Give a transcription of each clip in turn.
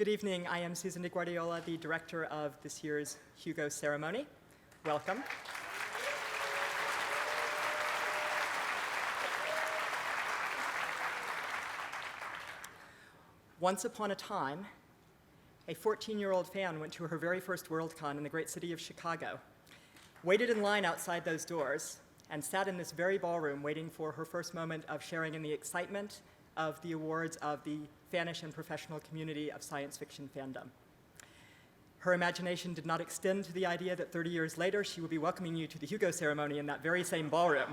Good evening. I am Susan de Guardiola, the director of this year's Hugo ceremony. Welcome. Once upon a time, a 14-year-old fan went to her very first Worldcon in the great city of Chicago, waited in line outside those doors, and sat in this very ballroom waiting for her first moment of sharing in the excitement of the awards of the fanish and professional community of science fiction fandom. Her imagination did not extend to the idea that 30 years later she would be welcoming you to the Hugo ceremony in that very same ballroom.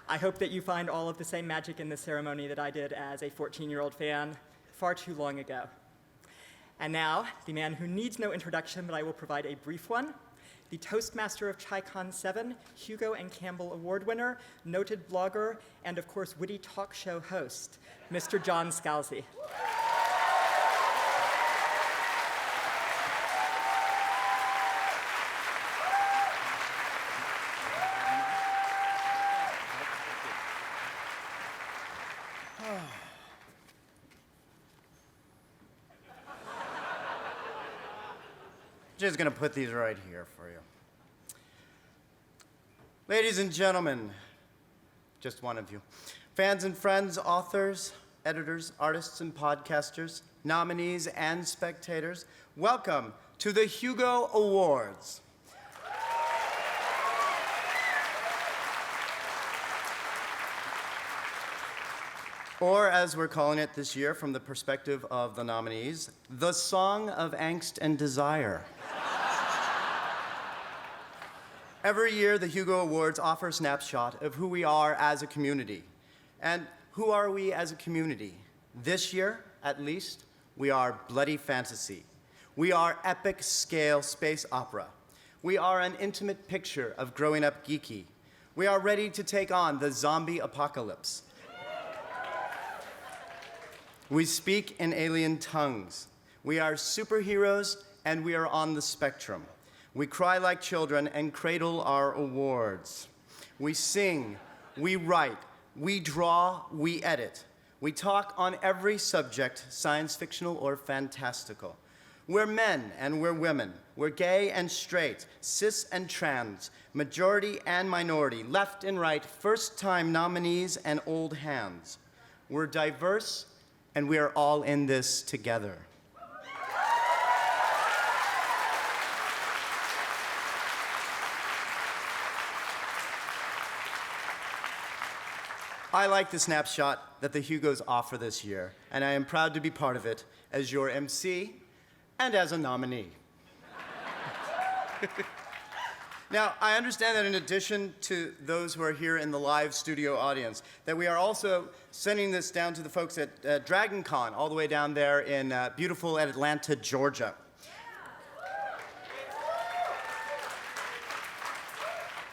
I hope that you find all of the same magic in this ceremony that I did as a 14-year-old fan far too long ago. And now, the man who needs no introduction, but I will provide a brief one, the Toastmaster of Chicon 7, Hugo and Campbell Award winner, noted blogger, and of course witty talk show host, Mr. John Scalzi. Just gonna put these right here for you. Ladies and gentlemen, just one of you, fans and friends, authors, editors, artists and podcasters, nominees and spectators, welcome to the Hugo Awards. Or, as we're calling it this year from the perspective of the nominees, the Song of Angst and Desire. Every year, the Hugo Awards offer a snapshot of who we are as a community. And who are we as a community? This year, at least, we are bloody fantasy. We are epic scale space opera. We are an intimate picture of growing up geeky. We are ready to take on the zombie apocalypse. We speak in alien tongues. We are superheroes, and we are on the spectrum. We cry like children and cradle our awards. We sing, we write, we draw, we edit. We talk on every subject, science fictional or fantastical. We're men and we're women. We're gay and straight, cis and trans, majority and minority, left and right, first-time nominees and old hands. We're diverse, and we are all in this together. I like the snapshot that the Hugos offer this year, and I am proud to be part of it as your MC and as a nominee. Now, I understand that in addition to those who are here in the live studio audience, that we are also sending this down to the folks at DragonCon, all the way down there in beautiful Atlanta, Georgia.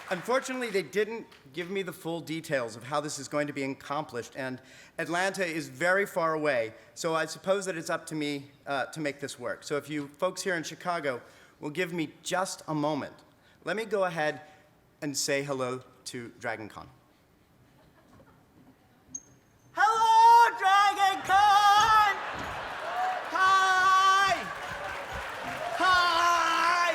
Unfortunately, they didn't give me the full details of how this is going to be accomplished, and Atlanta is very far away, so I suppose that it's up to me to make this work. So if you folks here in Chicago will give me just a moment, let me go ahead and say hello to DragonCon. Hello, DragonCon! Hi! Hi!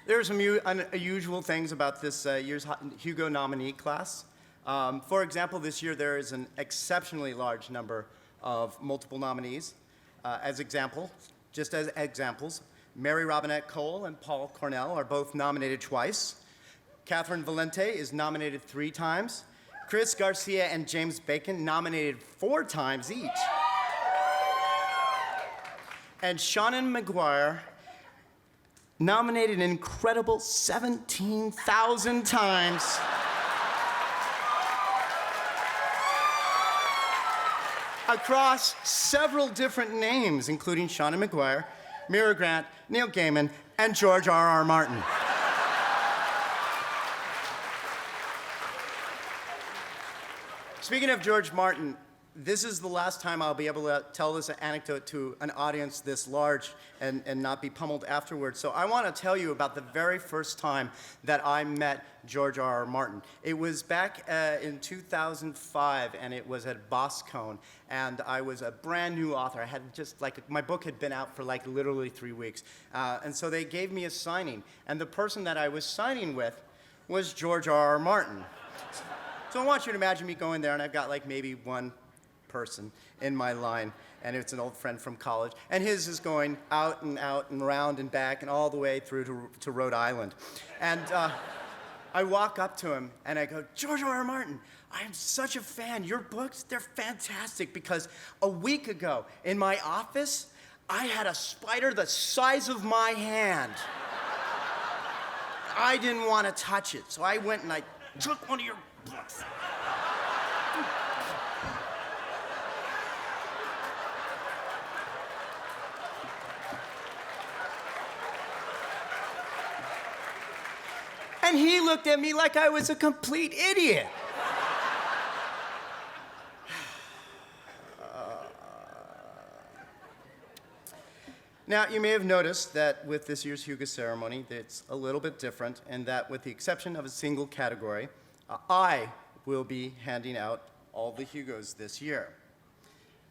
There are some unusual things about this year's Hugo nominee class. For example, this year there is an exceptionally large number of multiple nominees. Just as examples, Mary Robinette Cole and Paul Cornell are both nominated twice. Catherine Valente is nominated 3 times. Chris Garcia and James Bacon nominated 4 times each. And Shannon Maguire nominated an incredible 17,000 times. Across several different names, including Shannon Maguire, Mira Grant, Neil Gaiman, and George R.R. Martin. Speaking of George Martin, this is the last time I'll be able to tell this anecdote to an audience this large and not be pummeled afterwards. So I want to tell you about the very first time that I met George R.R. Martin. It was back in 2005, and it was at Boscone, and I was a brand new author. I had just, my book had been out for literally 3 weeks. And so they gave me a signing, and the person that I was signing with was George R.R. Martin. So I want you to imagine me going there, and I've got maybe one person in my line, and it's an old friend from college, and his is going out and round and back and all the way through to Rhode Island. And I walk up to him and I go, George R.R. Martin, I am such a fan. Your books, they're fantastic, because a week ago in my office, I had a spider the size of my hand. I didn't want to touch it, so I went and I took one of your books. And he looked at me like I was a complete idiot. Now, you may have noticed that with this year's Hugo ceremony, it's a little bit different, and that with the exception of a single category, I will be handing out all the Hugos this year.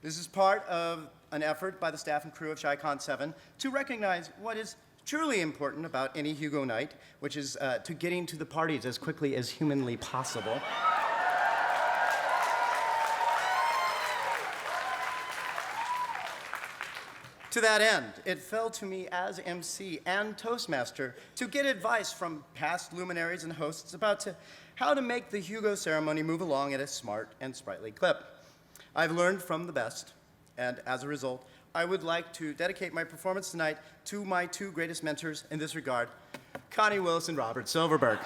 This is part of an effort by the staff and crew of Chicon 7 to recognize what is truly important about any Hugo night, which is to getting to the parties as quickly as humanly possible. To that end, it fell to me as MC and Toastmaster to get advice from past luminaries and hosts about how to make the Hugo ceremony move along at a smart and sprightly clip. I've learned from the best, and as a result, I would like to dedicate my performance tonight to my two greatest mentors in this regard, Connie Willis and Robert Silverberg.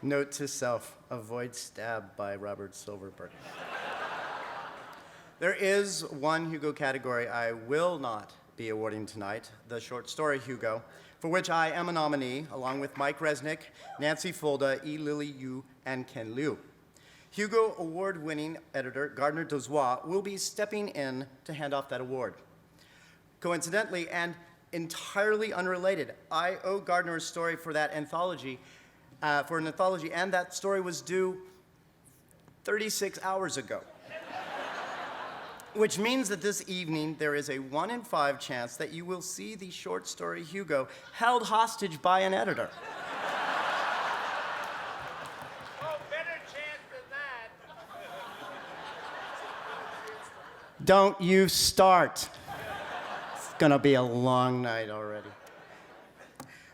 Note to self, avoid stab by Robert Silverberg. There is one Hugo category I will not be awarding tonight, the short story Hugo, for which I am a nominee, along with Mike Resnick, Nancy Folda, E. Lily Yu, and Ken Liu. Hugo Award-winning editor Gardner Dozois will be stepping in to hand off that award. Coincidentally, and entirely unrelated, I owe Gardner a story for that anthology, for an anthology, and that story was due 36 hours ago. Which means that this evening there is a 1 in 5 chance that you will see the short story Hugo held hostage by an editor. Oh, better chance than that. Don't you start. It's gonna be a long night already.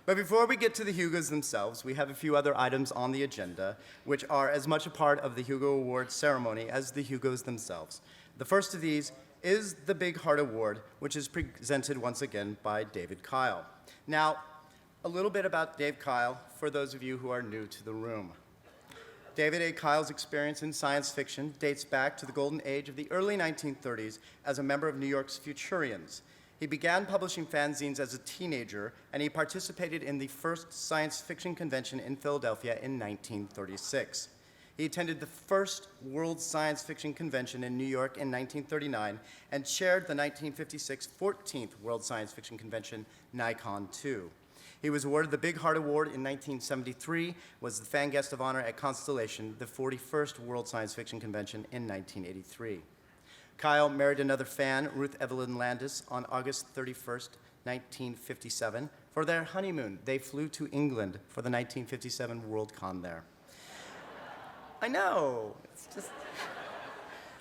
But before we get to the Hugos themselves, we have a few other items on the agenda, which are as much a part of the Hugo Awards ceremony as the Hugos themselves. The first of these is the Big Heart Award, which is presented once again by David Kyle. Now, a little bit about Dave Kyle for those of you who are new to the room. David A. Kyle's experience in science fiction dates back to the golden age of the early 1930s as a member of New York's Futurians. He began publishing fanzines as a teenager, and he participated in the first science fiction convention in Philadelphia in 1936. He attended the first World Science Fiction Convention in New York in 1939 and chaired the 1956 14th World Science Fiction Convention, NICON 2. He was awarded the Big Heart Award in 1973, was the fan guest of honor at Constellation, the 41st World Science Fiction Convention in 1983. Kyle married another fan, Ruth Evelyn Landis, on August 31st, 1957. For their honeymoon, they flew to England for the 1957 Worldcon there. I know, it's just...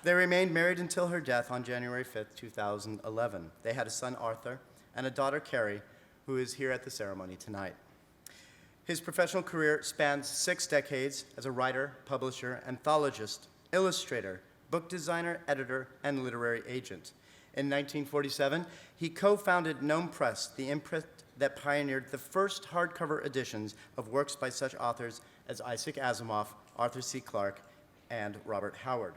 They remained married until her death on January 5th, 2011. They had a son, Arthur, and a daughter, Carrie, who is here at the ceremony tonight. His professional career spans 6 decades as a writer, publisher, anthologist, illustrator, book designer, editor, and literary agent. In 1947, he co-founded Gnome Press, the imprint that pioneered the first hardcover editions of works by such authors as Isaac Asimov, Arthur C. Clarke, and Robert Howard.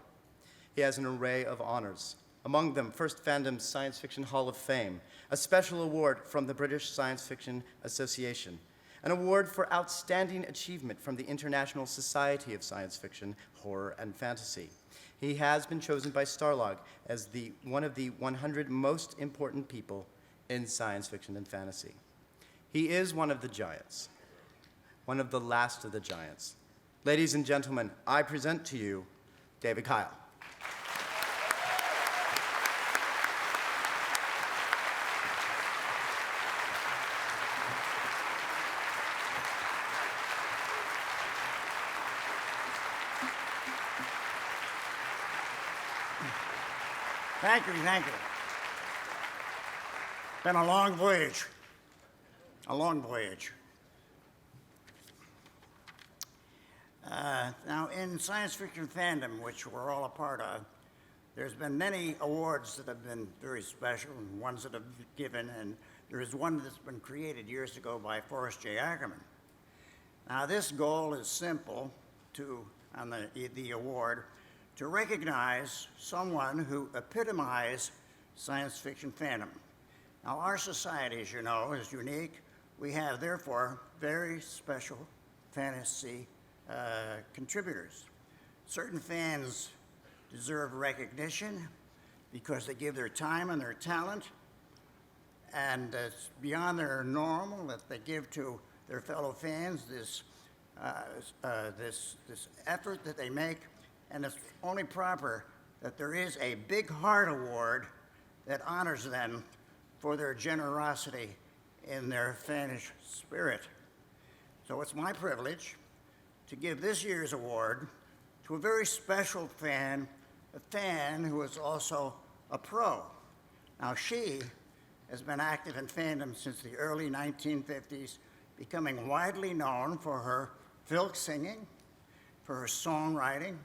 He has an array of honors. Among them, First Fandom's Science Fiction Hall of Fame, a special award from the British Science Fiction Association, an award for outstanding achievement from the International Society of Science Fiction, Horror, and Fantasy. He has been chosen by Starlog as one of the 100 most important people in science fiction and fantasy. He is one of the giants, one of the last of the giants. Ladies and gentlemen, I present to you David Kyle. Thank you, thank you. Been a long voyage. A long voyage. Now, in science fiction fandom, which we're all a part of, there's been many awards that have been very special and ones that have been given, and there is one that's been created years ago by Forrest J. Ackerman. Now, this goal is simple on the award, to recognize someone who epitomized science fiction fandom. Now, our society, as you know, is unique. We have, therefore, very special fantasy contributors. Certain fans deserve recognition because they give their time and their talent, and it's beyond their normal that they give to their fellow fans this effort that they make, and it's only proper that there is a Big Heart Award that honors them for their generosity in their fanish spirit. So it's my privilege to give this year's award to a very special fan, a fan who is also a pro. Now, she has been active in fandom since the early 1950s, becoming widely known for her filk singing, for her songwriting,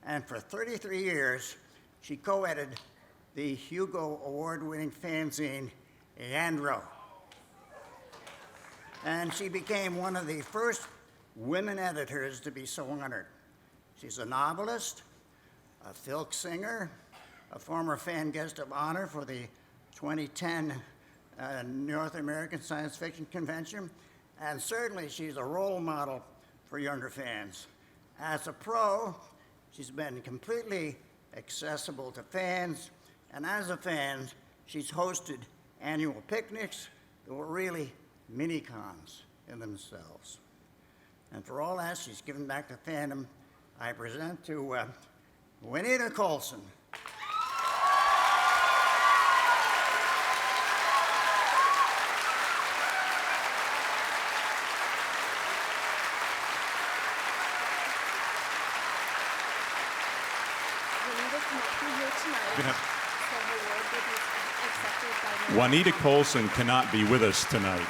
and for 33 years, she co-edited the Hugo award-winning fanzine, Yandro. And she became one of the first women editors to be so honored. She's a novelist, a filk singer, a former fan guest of honor for the 2010 North American Science Fiction Convention, and certainly she's a role model for younger fans. As a pro, she's been completely accessible to fans, and as a fan, she's hosted annual picnics that were really mini-cons in themselves. And for all that, she's given back to fandom. I present to Juanita Colson. Juanita Colson cannot be with us tonight.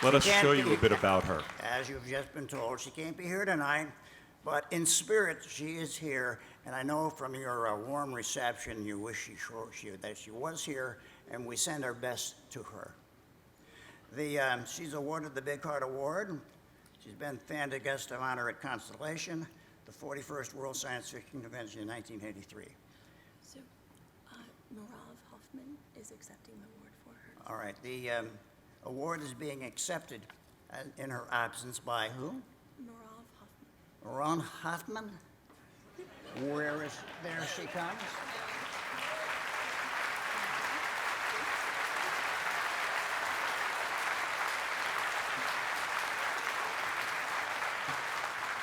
Let us show you a bit about her. As you've just been told, she can't be here tonight, but in spirit, she is here, and I know from your warm reception, you wish that she was here, and we send our best to her. She's awarded the Big Heart Award. She's been fan guest of honor at Constellation, the 41st World Science Fiction Convention in 1983. So, Norav Hoffman is accepting the award for her. All right, the award is being accepted in her absence by who? Norav Hoffman. Ron Hoffman? There she comes.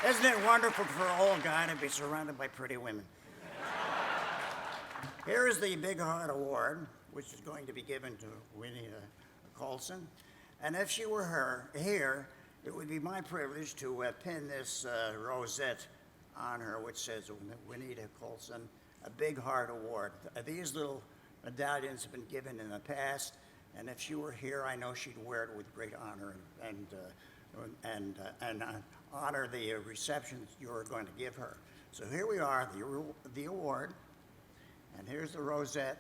Isn't it wonderful for an old guy to be surrounded by pretty women? Here is the Big Heart Award, which is going to be given to Juanita Colson. And if she were here, it would be my privilege to pin this rosette on her, which says Juanita Colson, a Big Heart Award. These little medallions have been given in the past, and if she were here, I know she'd wear it with great honor and honor the reception you're going to give her. So here we are, the award, and here's the rosette.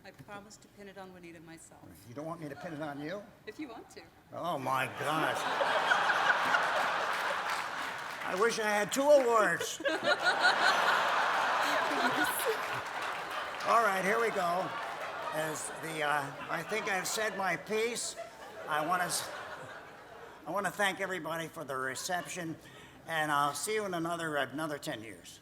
I promise to pin it on Juanita myself. You don't want me to pin it on you? If you want to. Oh my gosh. I wish I had 2 awards. All right, here we go. As the, I think I've said my piece. I want to thank everybody for the reception, and I'll see you in another 10 years.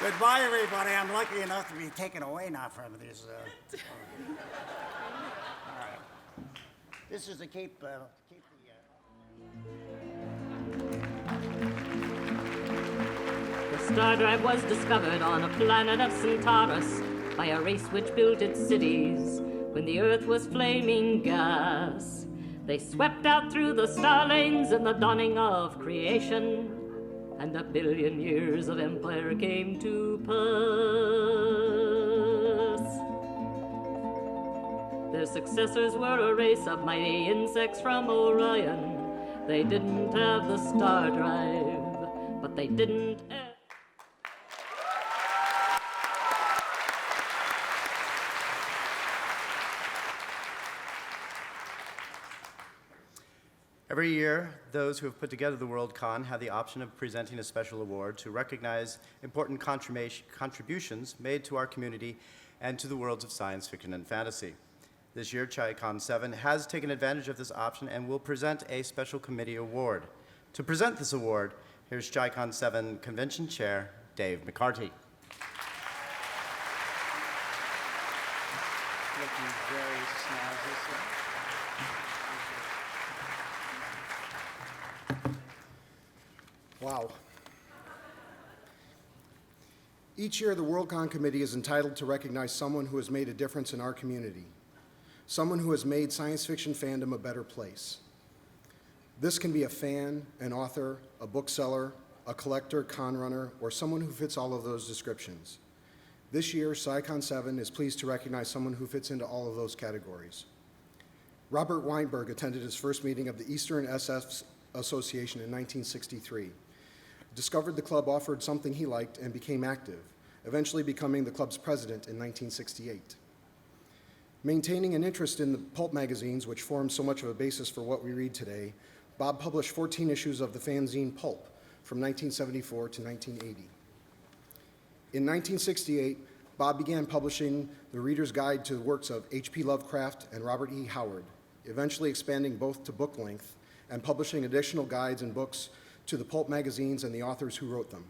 Goodbye, everybody. I'm lucky enough to be taken away now from these. All right. This is to keep the. The star drive was discovered on a planet of Centaurus by a race which built its cities when the Earth was flaming gas. They swept out through the star lanes in the dawning of creation, and 1 billion years of empire came to pass. Their successors were a race of mighty insects from Orion. They didn't have the star drive, but they didn't have... Every year, those who have put together the Worldcon have the option of presenting a special award to recognize important contributions made to our community and to the worlds of science fiction and fantasy. This year, Chicon 7 has taken advantage of this option and will present a special committee award. To present this award, here's Chicon 7 Convention Chair, Dave McCarty. Looking very snazzy, sir. Wow. Each year, the Worldcon Committee is entitled to recognize someone who has made a difference in our community, someone who has made science fiction fandom a better place. This can be a fan, an author, a bookseller, a collector, con runner, or someone who fits all of those descriptions. This year, Chicon 7 is pleased to recognize someone who fits into all of those categories. Robert Weinberg attended his first meeting of the Eastern SF Association in 1963. Discovered the club offered something he liked and became active, eventually becoming the club's president in 1968. Maintaining an interest in the pulp magazines, which form so much of a basis for what we read today, Bob published 14 issues of the fanzine Pulp from 1974 to 1980. In 1968, Bob began publishing the Reader's Guide to the works of H.P. Lovecraft and Robert E. Howard, eventually expanding both to book length and publishing additional guides and books to the pulp magazines and the authors who wrote them.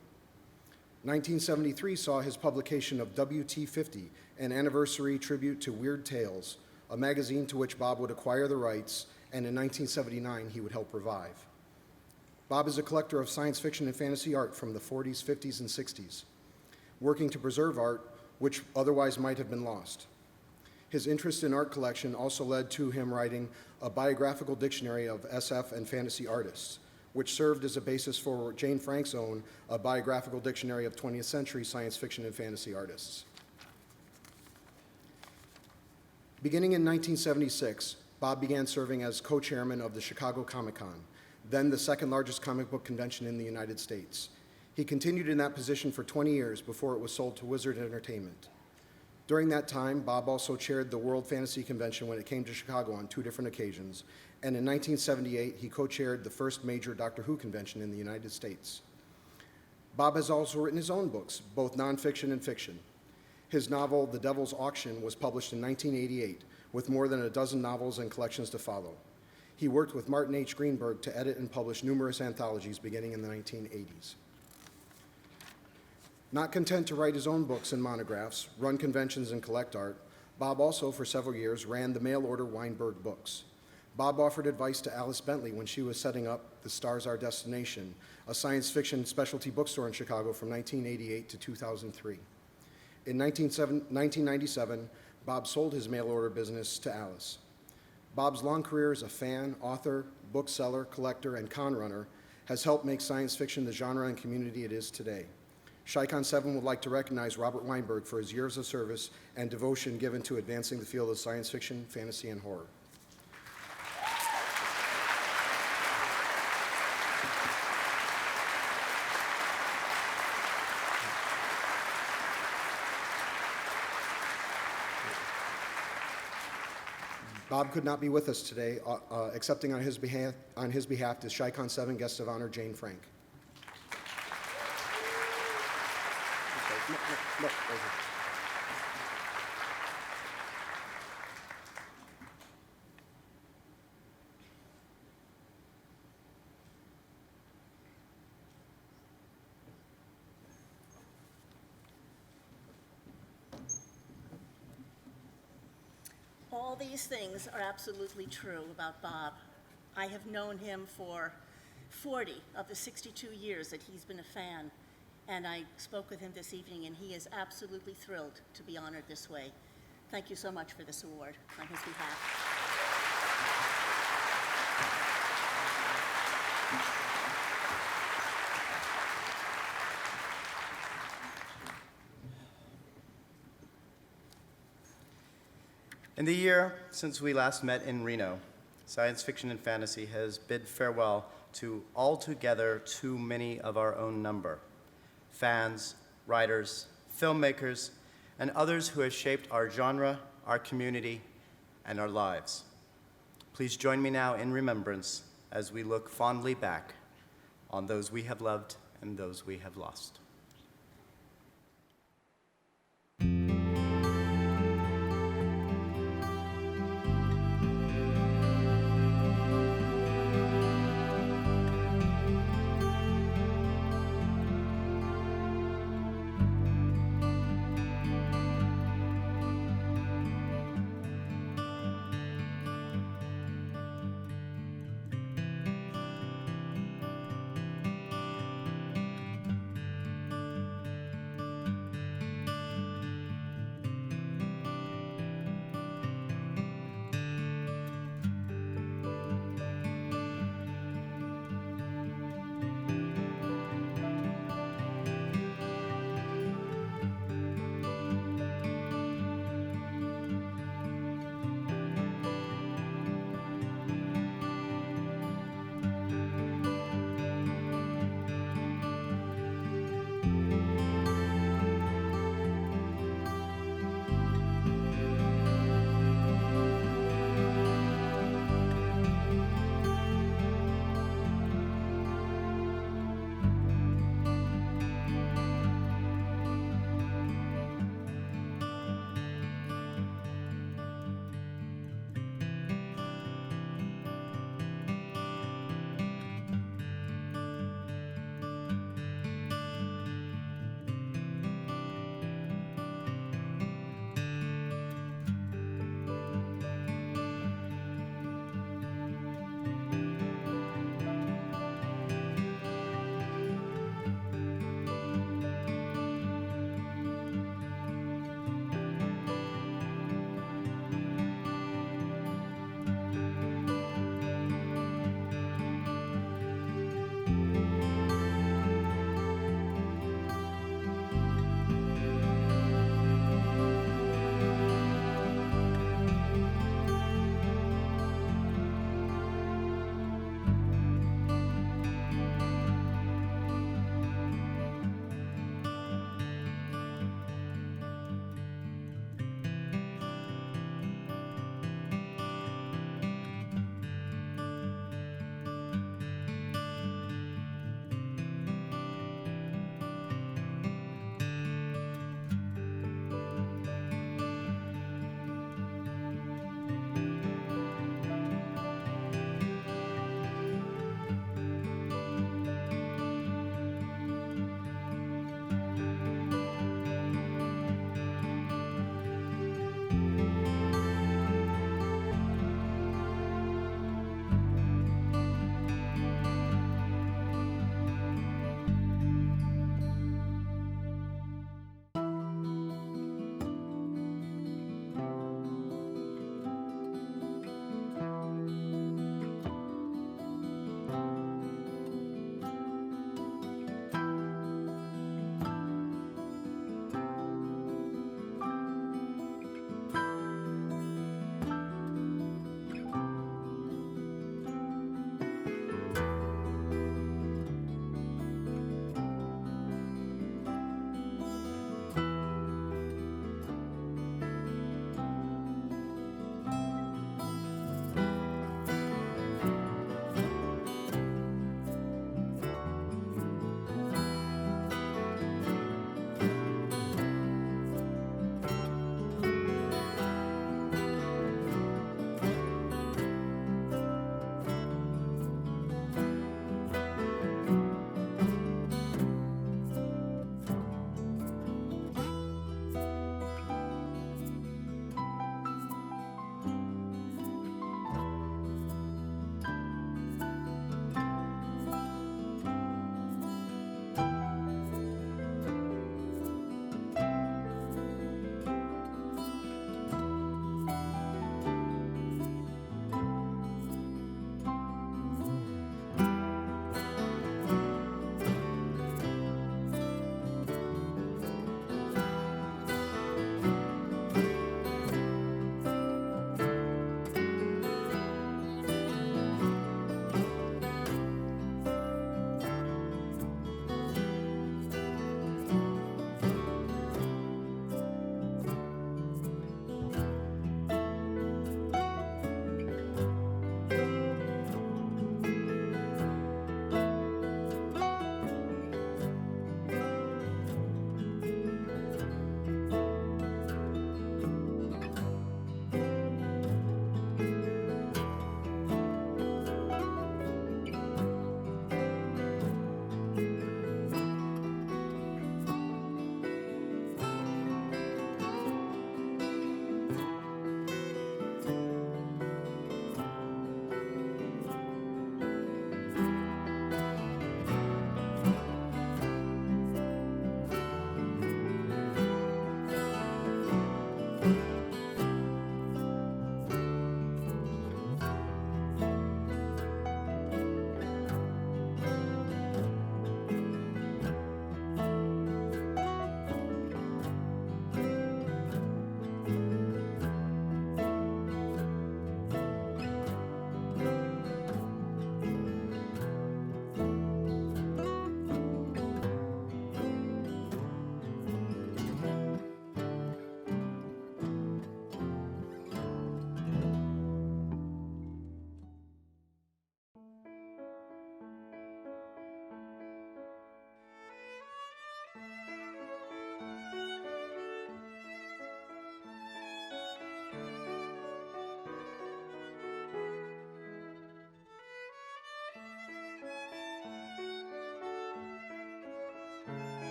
1973 saw his publication of WT50, an anniversary tribute to Weird Tales, a magazine to which Bob would acquire the rights, and in 1979 he would help revive. Bob is a collector of science fiction and fantasy art from the 40s, 50s, and 60s, working to preserve art which otherwise might have been lost. His interest in art collection also led to him writing a biographical dictionary of SF and fantasy artists, which served as a basis for Jane Frank's own A Biographical Dictionary of 20th Century Science Fiction and Fantasy Artists. Beginning in 1976, Bob began serving as co-chairman of the Chicago Comic-Con, then the second largest comic book convention in the United States. He continued in that position for 20 years before it was sold to Wizard Entertainment. During that time, Bob also chaired the World Fantasy Convention when it came to Chicago on 2 different occasions, and in 1978, he co-chaired the first major Doctor Who convention in the United States. Bob has also written his own books, both nonfiction and fiction. His novel, The Devil's Auction, was published in 1988, with more than a dozen novels and collections to follow. He worked with Martin H. Greenberg to edit and publish numerous anthologies beginning in the 1980s. Not content to write his own books and monographs, run conventions, and collect art, Bob also, for several years, ran the mail-order Weinberg Books. Bob offered advice to Alice Bentley when she was setting up The Stars Our Destination, a science fiction specialty bookstore in Chicago from 1988 to 2003. In 1997, Bob sold his mail-order business to Alice. Bob's long career as a fan, author, bookseller, collector, and con runner has helped make science fiction the genre and community it is today. Chicon 7 would like to recognize Robert Weinberg for his years of service and devotion given to advancing the field of science fiction, fantasy, and horror. Bob could not be with us today. Accepting on his behalf is Chicon 7 Guest of Honor Jane Frank. No, right here. All these things are absolutely true about Bob. I have known him for 40 of the 62 years that he's been a fan, and I spoke with him this evening, and he is absolutely thrilled to be honored this way. Thank you so much for this award on his behalf. In the year since we last met in Reno, science fiction and fantasy has bid farewell to altogether too many of our own number. Fans, writers, filmmakers, and others who have shaped our genre, our community, and our lives. Please join me now in remembrance as we look fondly back on those we have loved and those we have lost.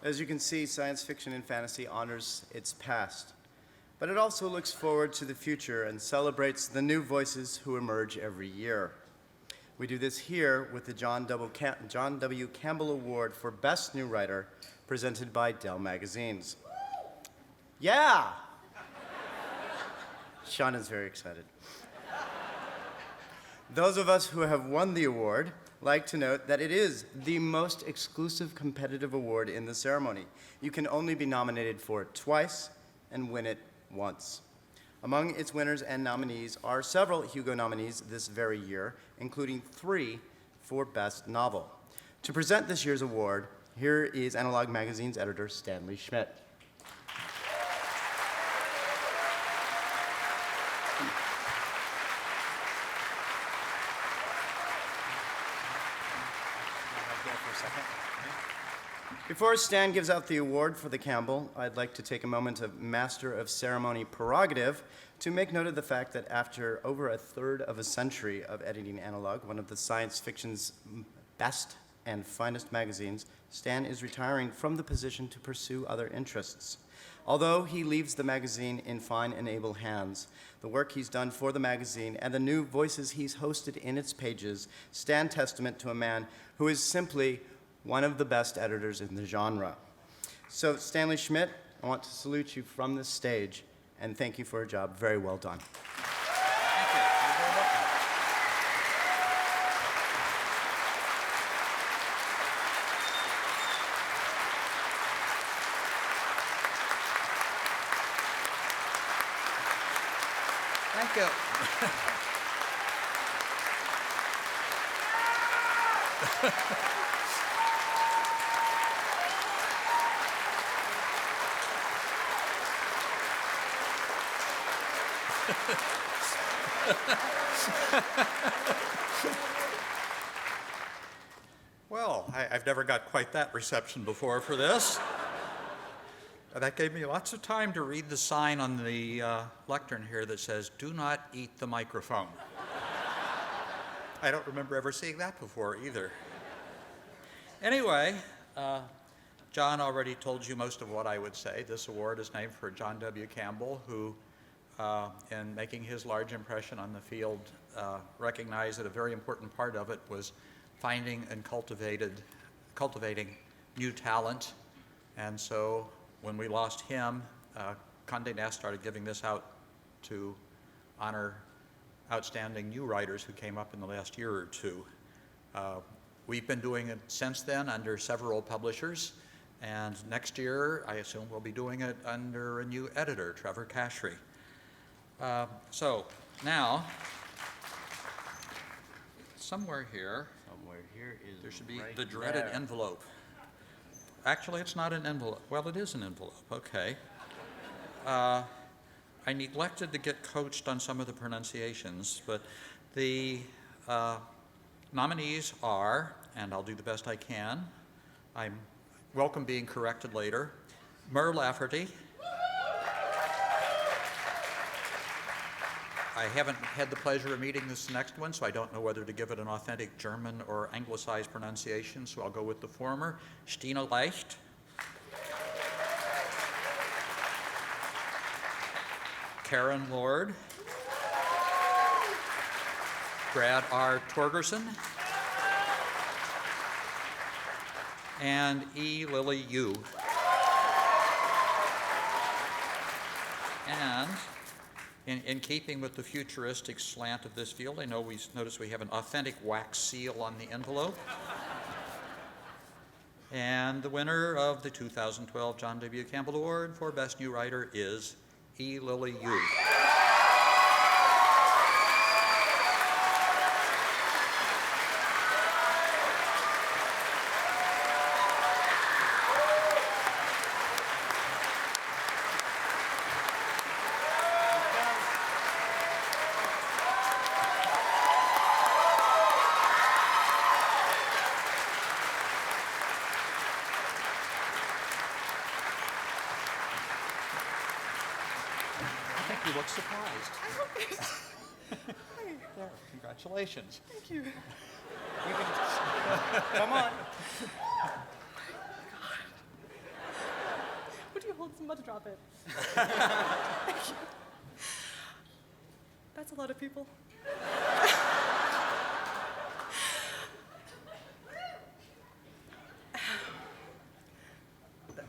As you can see, science fiction and fantasy honors its past, but it also looks forward to the future and celebrates the new voices who emerge every year. We do this here with the John W. Campbell Award for Best New Writer, presented by Dell Magazines. Yeah! Sean is very excited. Those of us who have won the award like to note that it is the most exclusive competitive award in the ceremony. You can only be nominated for it twice and win it once. Among its winners and nominees are several Hugo nominees this very year, including 3 for Best Novel. To present this year's award, here is Analog Magazine's editor, Stanley Schmidt. Before Stan gives out the award for the Campbell, I'd like to take a moment of Master of Ceremony prerogative to make note of the fact that after over a third of a century of editing Analog, one of the science fiction's best and finest magazines, Stan is retiring from the position to pursue other interests. Although he leaves the magazine in fine and able hands, the work he's done for the magazine and the new voices he's hosted in its pages stand testament to a man who is simply one of the best editors in the genre. So, Stanley Schmidt, I want to salute you from this stage and thank you for a job very well done. Thank you. You're very welcome. Thank you. Well, I've never got quite that reception before for this. That gave me lots of time to read the sign on the lectern here that says, "Do not eat the microphone." I don't remember ever seeing that before either. Anyway, John already told you most of what I would say. This award is named for John W. Campbell, who, in making his large impression on the field, recognized that a very important part of it was finding and cultivating new talent. And so when we lost him, Condé Nast started giving this out to honor outstanding new writers who came up in the last year or two. We've been doing it since then under several publishers, and next year I assume we'll be doing it under a new editor, Trevor Cashry. So now, somewhere here is there should be right the dreaded there. envelope. Actually, it's not an envelope. Well, it is an envelope. Okay. I neglected to get coached on some of the pronunciations, but the nominees are, and I'll do the best I can, I'm welcome being corrected later, Mur Lafferty. I haven't had the pleasure of meeting this next one, so I don't know whether to give it an authentic German or anglicized pronunciation, so I'll go with the former. Stina Leicht. Karen Lord. Brad R. Torgerson. and E. Lily Yu. And in keeping with the futuristic slant of this field, I know notice we have an authentic wax seal on the envelope. And the winner of the 2012 John W. Campbell Award for Best New Writer is E. Lily Yu. I think you look surprised. There, congratulations. Thank you. Come on. Would you hold some to drop it? Thank you. That's a lot of people.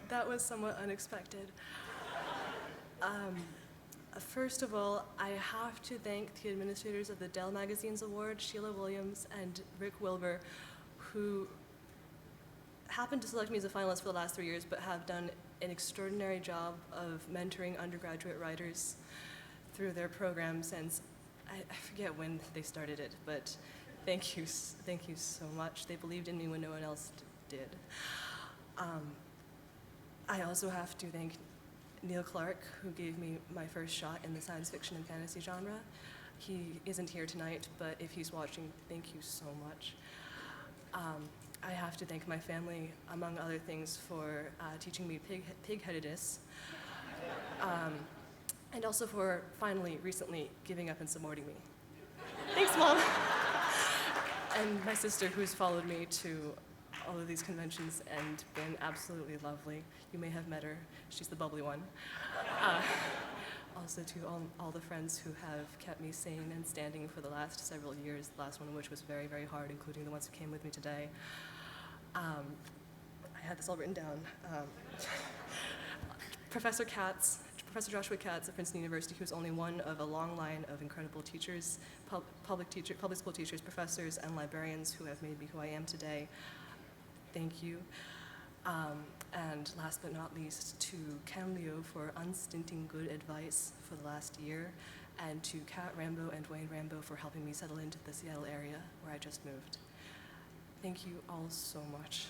That was somewhat unexpected. First of all, I have to thank the administrators of the Dell Magazine's Award, Sheila Williams and Rick Wilbur, who happened to select me as a finalist for the last 3 years, but have done an extraordinary job of mentoring undergraduate writers through their program since, I forget when they started it, but thank you so much. They believed in me when no one else did. I also have to thank Neil Clark, who gave me my first shot in the science fiction and fantasy genre. He isn't here tonight, but if he's watching, thank you so much. I have to thank my family, among other things, for teaching me pig-headedness, and also for finally, recently, giving up and supporting me. Thanks, Mom. And my sister, who's followed me to all of these conventions and been absolutely lovely. You may have met her. She's the bubbly one. Also to all the friends who have kept me sane and standing for the last several years, the last one of which was very, very hard, including the ones who came with me today. I had this all written down. Professor Joshua Katz at Princeton University, who's only one of a long line of incredible teachers, public school teachers, professors, and librarians who have made me who I am today. Thank you. And last but not least, to Ken Leo for unstinting good advice for the last year, and to Kat Rambo and Wayne Rambo for helping me settle into the Seattle area where I just moved. Thank you all so much.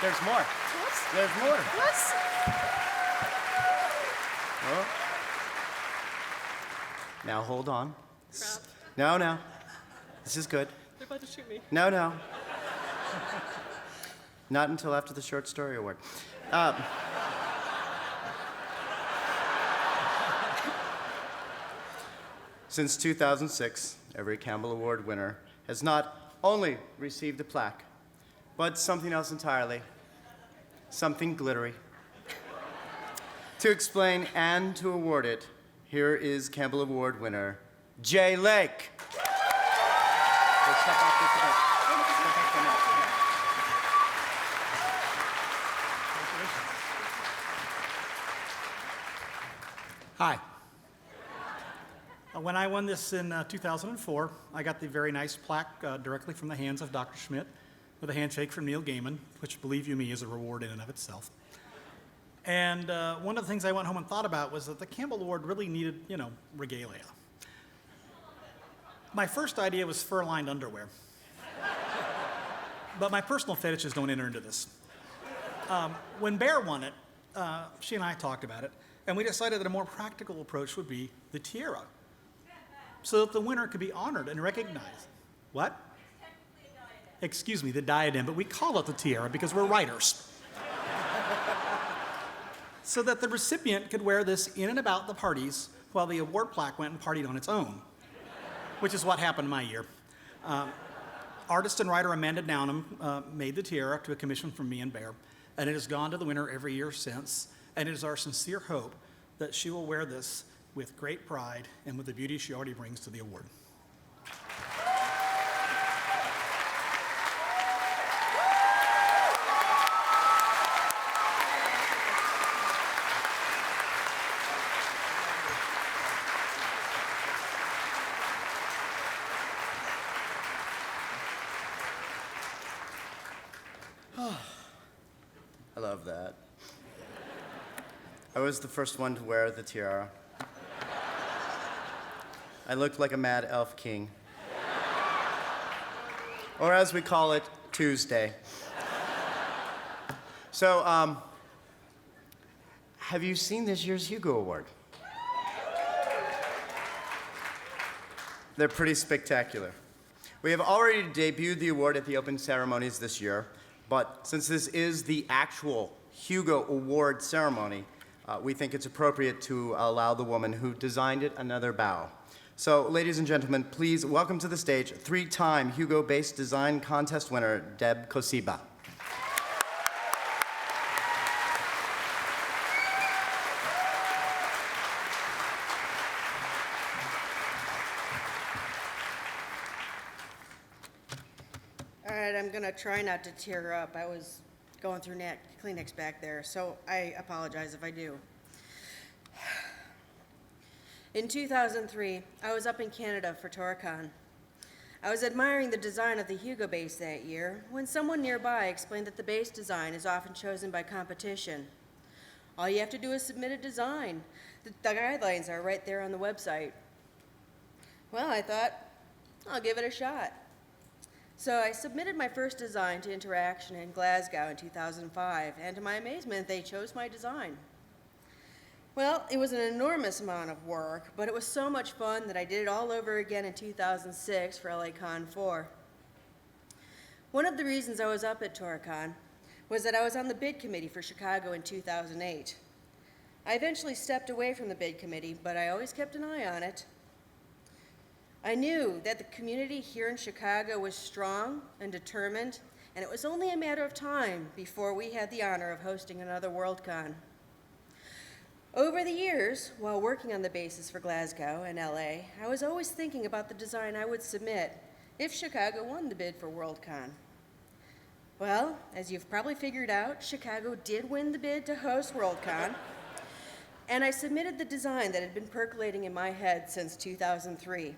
There's more. What? There's more. What? Oh. Now hold on. Crap. No. This is good. They're about to shoot me. No. Not until after the Short Story Award. Since 2006, every Campbell Award winner has not only received a plaque, but something else entirely, something glittery. To explain and to award it, here is Campbell Award winner, Jay Lake. Step off just a bit. Hi. When I won this in 2004, I got the very nice plaque directly from the hands of Dr. Schmidt with a handshake from Neil Gaiman, which, believe you me, is a reward in and of itself. And one of the things I went home and thought about was that the Campbell Award really needed, regalia. My first idea was fur-lined underwear. But my personal fetishes don't enter into this. When Bear won it, she and I talked about it, and we decided that a more practical approach would be the tiara, so that the winner could be honored and recognized. What? Excuse me, the diadem, but we call it the tiara because we're writers. So that the recipient could wear this in and about the parties while the award plaque went and partied on its own, which is what happened my year. Artist and writer Amanda Downham made the tiara to a commission from me and Bear, and it has gone to the winner every year since, and it is our sincere hope that she will wear this with great pride and with the beauty she already brings to the award. I love that. I was the first one to wear the tiara. I looked like a mad elf king. Or as we call it, Tuesday. So, have you seen this year's Hugo Award? They're pretty spectacular. We have already debuted the award at the open ceremonies this year, but since this is the actual Hugo Award ceremony, we think it's appropriate to allow the woman who designed it another bow. So, ladies and gentlemen, please welcome to the stage three-time Hugo-based design contest winner, Deb Cosiba. All right, I'm gonna try not to tear up. I was going through Kleenex back there, so I apologize if I do. In 2003, I was up in Canada for Worldcon. I was admiring the design of the Hugo base that year when someone nearby explained that the base design is often chosen by competition. All you have to do is submit a design. The guidelines are right there on the website. Well, I thought, I'll give it a shot. So I submitted my first design to Interaction in Glasgow in 2005, and to my amazement, they chose my design. Well, it was an enormous amount of work, but it was so much fun that I did it all over again in 2006 for LACon 4. One of the reasons I was up at Worldcon was that I was on the bid committee for Chicago in 2008. I eventually stepped away from the bid committee, but I always kept an eye on it. I knew that the community here in Chicago was strong and determined, and it was only a matter of time before we had the honor of hosting another Worldcon. Over the years, while working on the bases for Glasgow and LA, I was always thinking about the design I would submit if Chicago won the bid for Worldcon. Well, as you've probably figured out, Chicago did win the bid to host Worldcon, and I submitted the design that had been percolating in my head since 2003.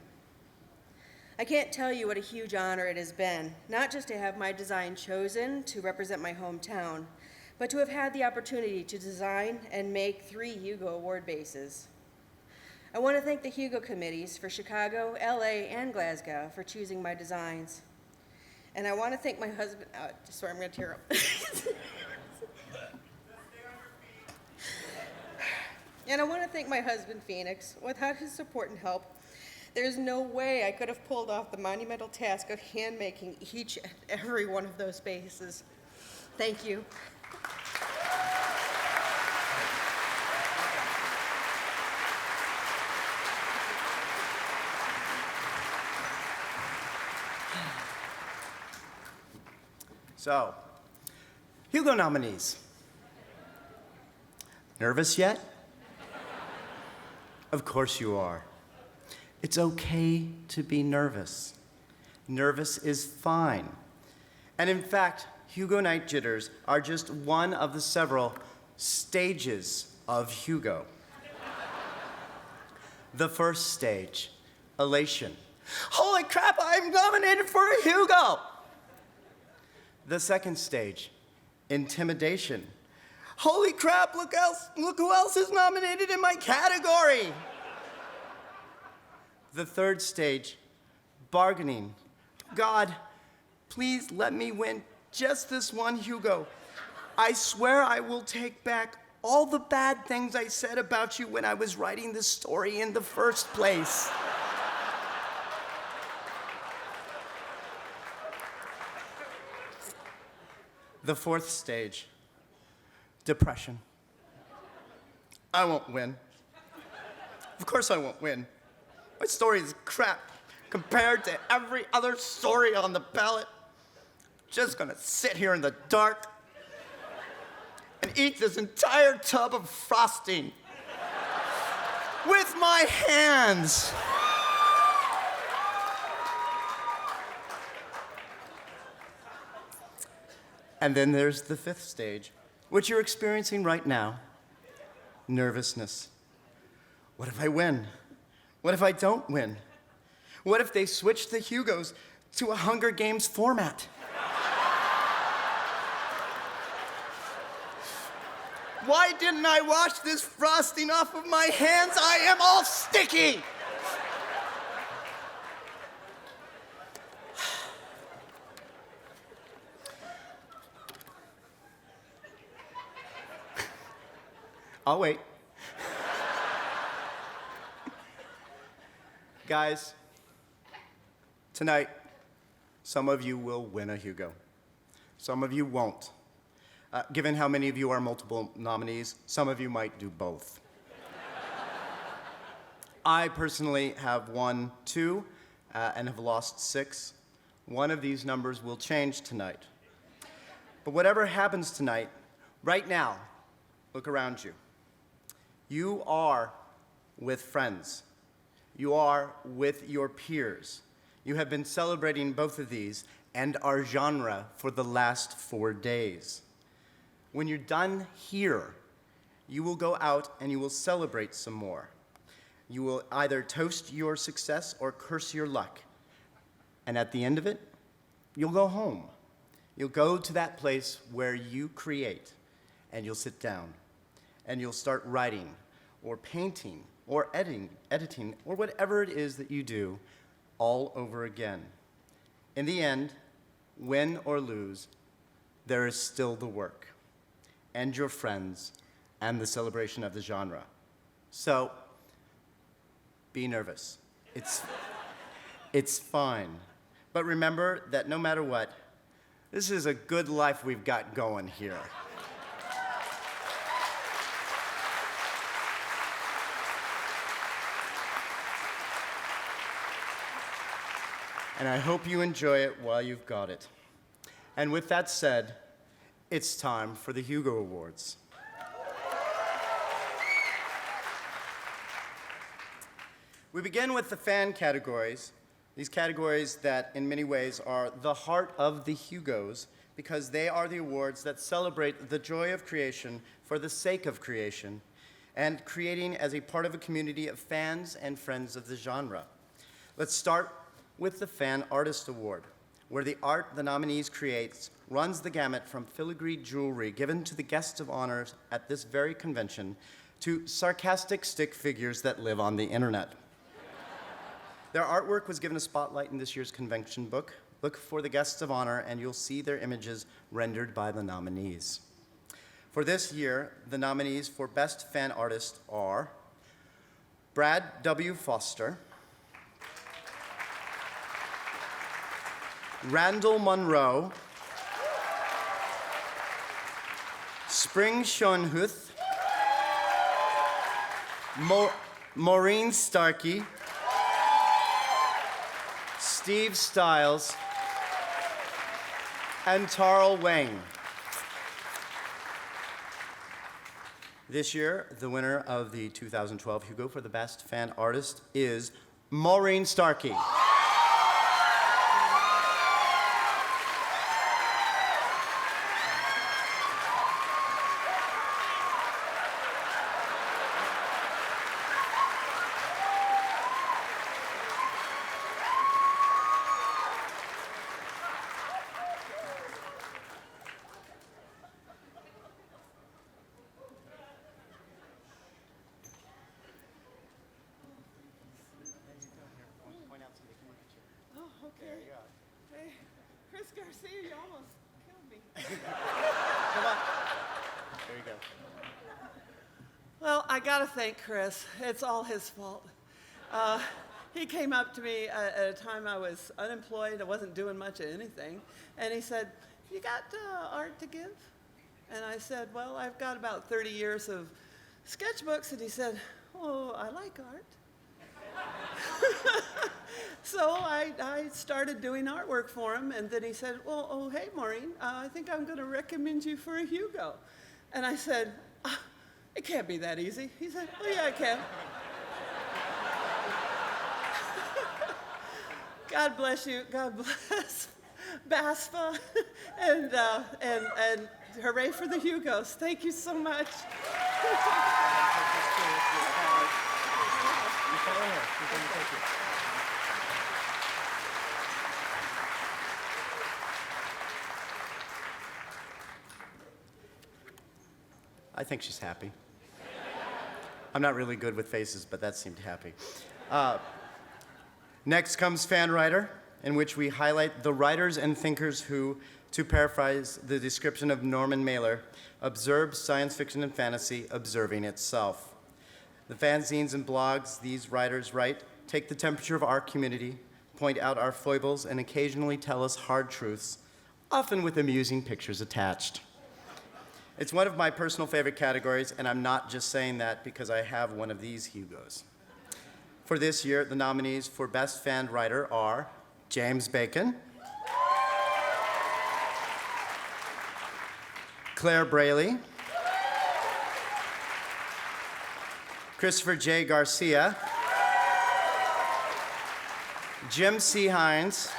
I can't tell you what a huge honor it has been, not just to have my design chosen to represent my hometown, but to have had the opportunity to design and make 3 Hugo Award bases. I want to thank the Hugo committees for Chicago, LA, and Glasgow for choosing my designs. And I want to thank my husband, sorry, I'm going to tear up. And I want to thank my husband, Phoenix. Without his support and help, there's no way I could have pulled off the monumental task of hand-making each and every one of those bases. Thank you. So, Hugo nominees. Nervous yet? Of course you are. It's okay to be nervous. Nervous is fine. And in fact, Hugo Night jitters are just one of the several stages of Hugo. The first stage, elation. Holy crap, I'm nominated for a Hugo! The second stage, intimidation. Holy crap, look who else is nominated in my category! The third stage, bargaining. God, please let me win just this one Hugo. I swear I will take back all the bad things I said about you when I was writing this story in the first place. The fourth stage, depression. I won't win. Of course I won't win. My story is crap compared to every other story on the ballot. Just gonna sit here in the dark and eat this entire tub of frosting with my hands. And then there's the fifth stage, which you're experiencing right now, nervousness. What if I win? What if I don't win? What if they switch the Hugos to a Hunger Games format? Why didn't I wash this frosting off of my hands? I am all sticky! I'll wait. Guys, tonight, some of you will win a Hugo. Some of you won't. Given how many of you are multiple nominees, some of you might do both. I personally have won 2 and have lost 6. One of these numbers will change tonight. But whatever happens tonight, right now, look around you. You are with friends. You are with your peers. You have been celebrating both of these and our genre for the last 4 days. When you're done here, you will go out and you will celebrate some more. You will either toast your success or curse your luck. And at the end of it, you'll go home. You'll go to that place where you create, and you'll sit down, and you'll start writing, or painting, or editing, or whatever it is that you do all over again. In the end, win or lose, there is still the work, and your friends, and the celebration of the genre. So, be nervous. It's fine. But remember that no matter what, this is a good life we've got going here. And I hope you enjoy it while you've got it. And with that said, it's time for the Hugo Awards. We begin with the fan categories, these categories that in many ways are the heart of the Hugos because they are the awards that celebrate the joy of creation for the sake of creation and creating as a part of a community of fans and friends of the genre. Let's start with the Fan Artist Award, where the art the nominees create runs the gamut from filigree jewelry given to the guests of honor at this very convention to sarcastic stick figures that live on the internet. Their artwork was given a spotlight in this year's convention book. Look for the guests of honor and you'll see their images rendered by the nominees. For this year, the nominees for Best Fan Artist are Brad W. Foster, Randall Monroe, Spring Schoenhuth, Maureen Starkey, Steve Stiles, and Tarl Wang. This year, the winner of the 2012 Hugo for the Best Fan Artist is Maureen Starkey. Well, I gotta thank Chris. It's all his fault. He came up to me at a time I was unemployed. I wasn't doing much of anything. And he said, "You got art to give?" And I said, "Well, I've got about 30 years of sketchbooks." And he said, "Oh, I like art." So I started doing artwork for him. And then he said, "Well, oh, hey, Maureen, I think I'm going to recommend you for a Hugo." And I said, "It can't be that easy." He said, "Oh, yeah, it can." God bless you. God bless BASFA. And hooray for the Hugos. Thank you so much. I think she's happy. I'm not really good with faces, but that seemed happy. Next comes Fan Writer, in which we highlight the writers and thinkers who, to paraphrase the description of Norman Mailer, observe science fiction and fantasy, observing itself. The fanzines and blogs these writers write take the temperature of our community, point out our foibles, and occasionally tell us hard truths, often with amusing pictures attached. It's one of my personal favorite categories, and I'm not just saying that because I have one of these Hugos. For this year, the nominees for Best Fan Writer are James Bacon, Claire Braley, Christopher J. Garcia, Jim C. Hines,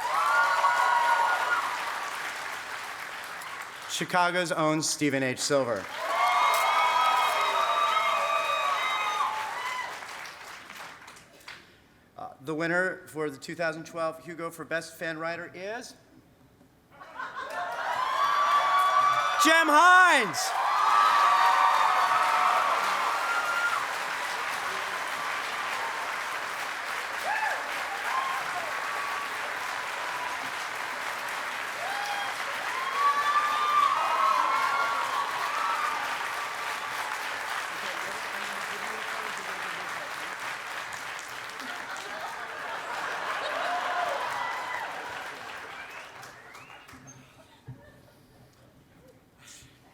Chicago's own Stephen H. Silver. The winner for the 2012 Hugo for Best Fan Writer is Jim Hines.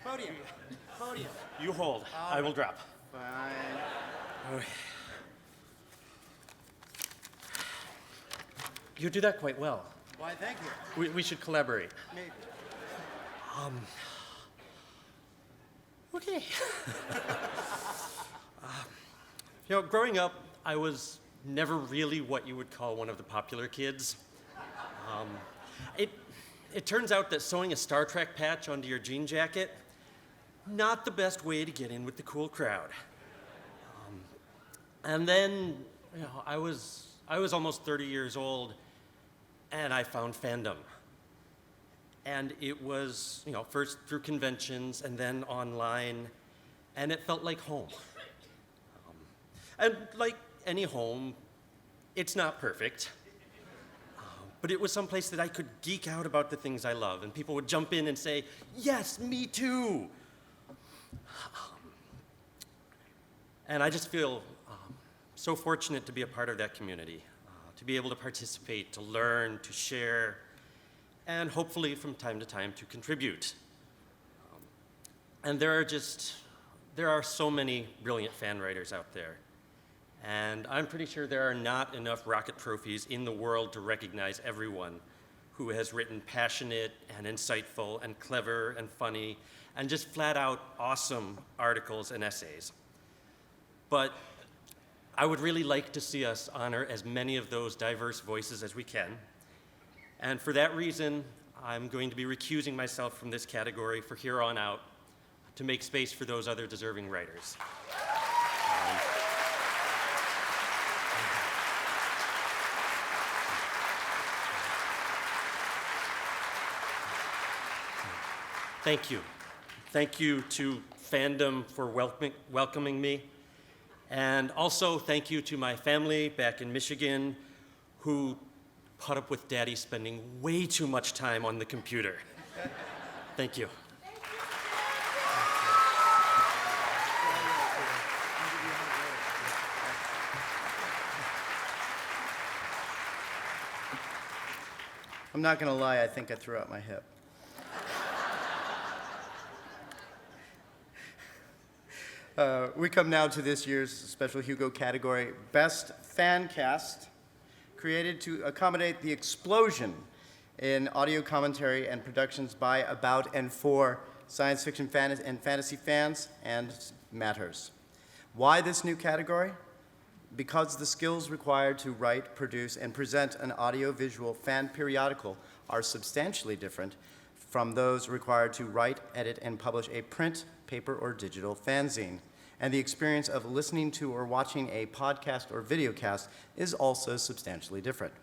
Podium. You hold. I will drop. Fine. You do that quite well. Why, thank you. We should collaborate. Maybe. Okay. Growing up, I was never really what you would call one of the popular kids. It turns out that sewing a Star Trek patch onto your jean jacket, not the best way to get in with the cool crowd. And then, I was almost 30 years old, and I found fandom. And it was, first through conventions and then online, and it felt like home. And like any home, it's not perfect. But it was someplace that I could geek out about the things I love, and people would jump in and say, yes, me too. And I just feel so fortunate to be a part of that community, to be able to participate, to learn, to share, and hopefully from time to time to contribute. And there are so many brilliant fan writers out there. And I'm pretty sure there are not enough Rocket Trophies in the world to recognize everyone who has written passionate and insightful and clever and funny and just flat out awesome articles and essays. But I would really like to see us honor as many of those diverse voices as we can. And for that reason, I'm going to be recusing myself from this category for here on out to make space for those other deserving writers. Thank you. Thank you to fandom for welcoming me. And also thank you to my family back in Michigan who put up with Daddy spending way too much time on the computer. Thank you. I'm not going to lie, I think I threw out my hip. We come now to this year's special Hugo category, Best Fan Cast, created to accommodate the explosion in audio commentary and productions by, about, and for science fiction and fantasy fans and matters. Why this new category? Because the skills required to write, produce, and present an audiovisual fan periodical are substantially different from those required to write, edit, and publish a print, paper, or digital fanzine. And the experience of listening to or watching a podcast or videocast is also substantially different.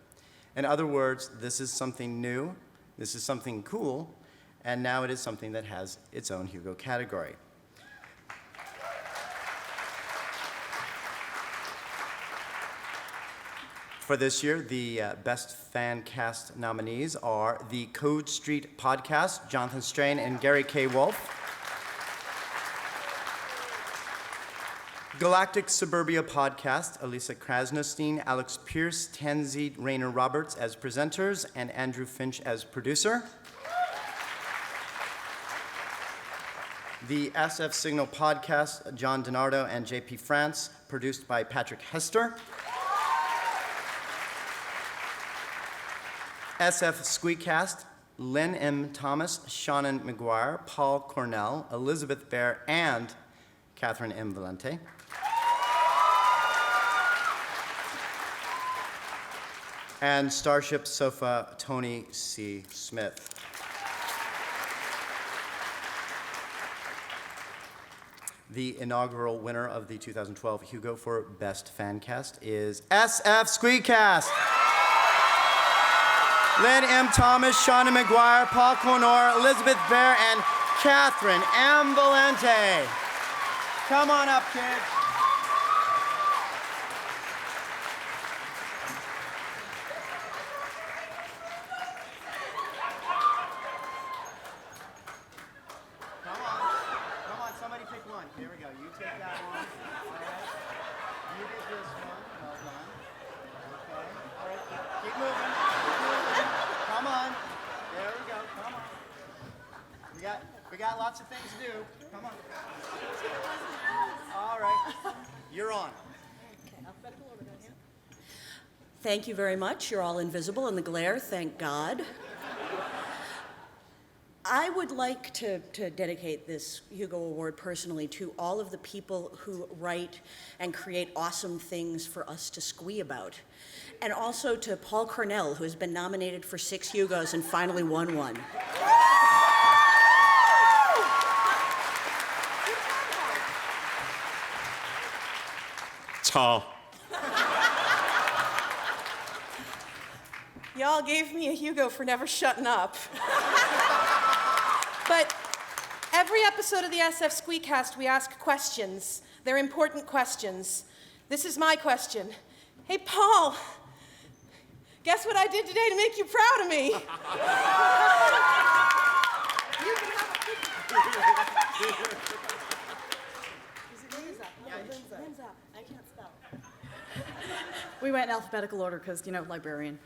In other words, this is something new, this is something cool, and now it is something that has its own Hugo category. For this year, the Best Fan Cast nominees are the Code Street Podcast, Jonathan Strain and Gary K. Wolfe. Galactic Suburbia Podcast, Elisa Krasnostein, Alex Pierce, Tansy Rayner Roberts as presenters, and Andrew Finch as producer. The SF Signal Podcast, John DiNardo and JP France, produced by Patrick Hester. SF Squeakcast, Lynn M. Thomas, Shannon McGuire, Paul Cornell, Elizabeth Bear, and Catherine M. Valente. And Starship Sofa, Tony C. Smith. The inaugural winner of the 2012 Hugo for Best Fan Cast is SF Squeakcast. Lynn M. Thomas, Shauna McGuire, Paul Cornell, Elizabeth Bear, and Catherine M. Valente. Come on up, kids. Come on, somebody pick one. Here we go. You take that one. All right. You did this one. Well done. Okay. All right. Keep moving. Come on. There we go. Come on. We got lots of things to do. Come on. All right. You're on. Thank you very much. You're all invisible in the glare, thank God. I would like to dedicate this Hugo Award personally to all of the people who write and create awesome things for us to squee about. And also to Paul Cornell, who has been nominated for 6 Hugos and finally won one. Tall. Y'all gave me a Hugo for never shutting up. But every episode of the SF Squeakcast, we ask questions. They're important questions. This is my question. Hey, Paul, guess what I did today to make you proud of me? I can't spell. We went in alphabetical order because, librarian.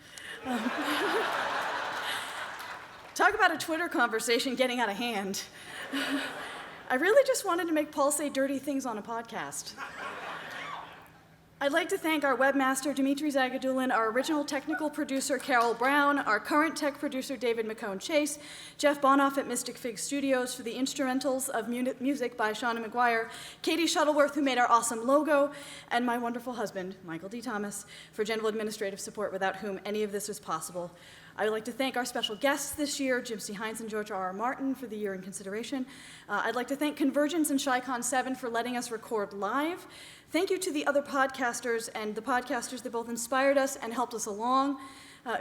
Talk about a Twitter conversation getting out of hand. I really just wanted to make Paul say dirty things on a podcast. I'd like to thank our webmaster, Dimitri Zagadulin, our original technical producer, Carol Brown, our current tech producer, David McCone-Chase, Jeff Bonoff at Mystic Fig Studios for the instrumentals of music by Shauna McGuire, Katie Shuttleworth, who made our awesome logo, and my wonderful husband, Michael D. Thomas, for general administrative support without whom any of this was possible. I would like to thank our special guests this year, Jim C. Hines and George R. Martin, for the year in consideration. I'd like to thank Convergence and Chicon 7 for letting us record live. Thank you to the other podcasters and the podcasters that both inspired us and helped us along.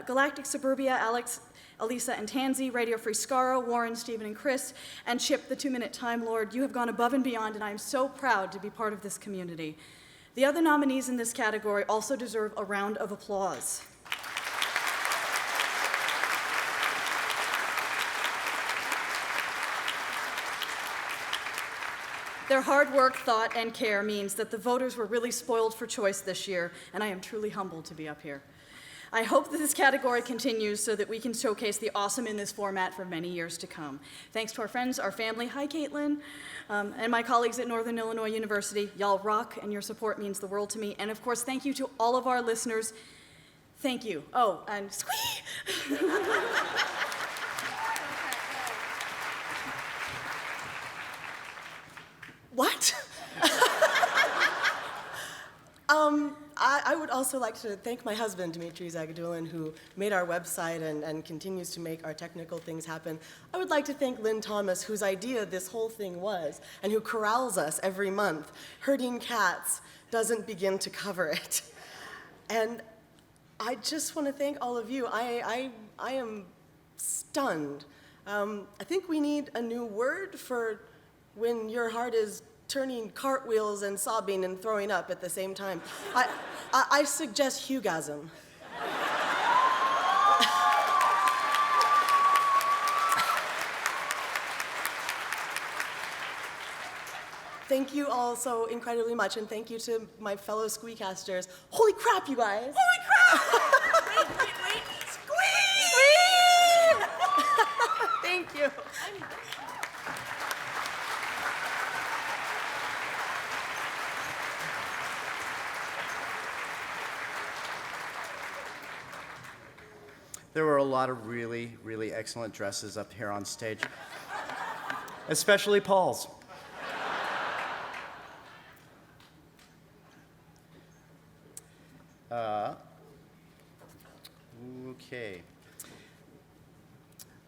Galactic Suburbia, Alex, Elisa, and Tansy, Radio Free Skaro, Warren, Stephen, and Chris, and Chip, the 2-Minute Time Lord. You have gone above and beyond, and I am so proud to be part of this community. The other nominees in this category also deserve a round of applause. Their hard work, thought, and care means that the voters were really spoiled for choice this year, and I am truly humbled to be up here. I hope that this category continues so that we can showcase the awesome in this format for many years to come. Thanks to our friends, our family, hi Caitlin, and my colleagues at Northern Illinois University. Y'all rock, and your support means the world to me. And of course, thank you to all of our listeners. Thank you. Oh, and squee! What? I would also like to thank my husband, Dimitri Zagadulin, who made our website and continues to make our technical things happen. I would like to thank Lynn Thomas, whose idea this whole thing was, and who corrals us every month. Herding cats doesn't begin to cover it. And I just want to thank all of you. I am stunned. I think we need a new word for when your heart is turning cartwheels and sobbing and throwing up at the same time. I suggest Hugasm. Thank you all so incredibly much, and thank you to my fellow Squeecasters. Holy crap, you guys! Holy crap! Wait. Squeak! Thank you. There were a lot of really, really excellent dresses up here on stage, especially Paul's. Okay.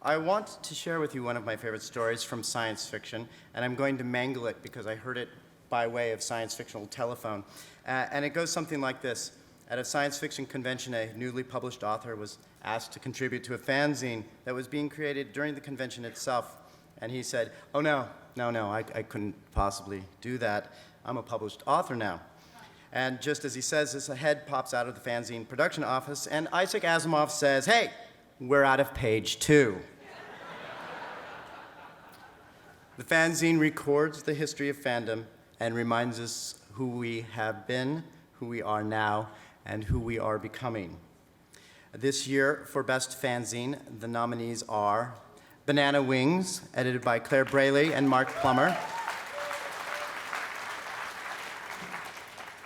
I want to share with you one of my favorite stories from science fiction, and I'm going to mangle it because I heard it by way of science fictional telephone. And it goes something like this. At a science fiction convention, a newly published author was asked to contribute to a fanzine that was being created during the convention itself. And he said, "Oh, no, I couldn't possibly do that. I'm a published author now." And just as he says this, a head pops out of the fanzine production office, and Isaac Asimov says, "Hey, we're out of page 2. The fanzine records the history of fandom and reminds us who we have been, who we are now, and who we are becoming. This year, for Best Fanzine, the nominees are Banana Wings, edited by Claire Braley and Mark Plummer.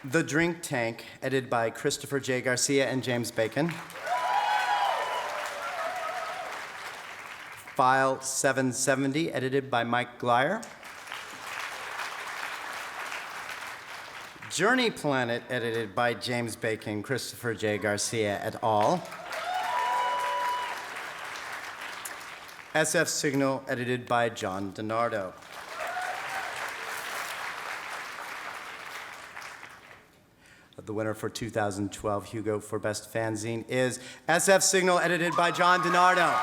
The Drink Tank, edited by Christopher J. Garcia and James Bacon. File 770, edited by Mike Glyer. Journey Planet, edited by James Bacon, Christopher J. Garcia et al. SF Signal, edited by John DiNardo. The winner for 2012 Hugo for Best Fanzine is SF Signal, edited by John DiNardo.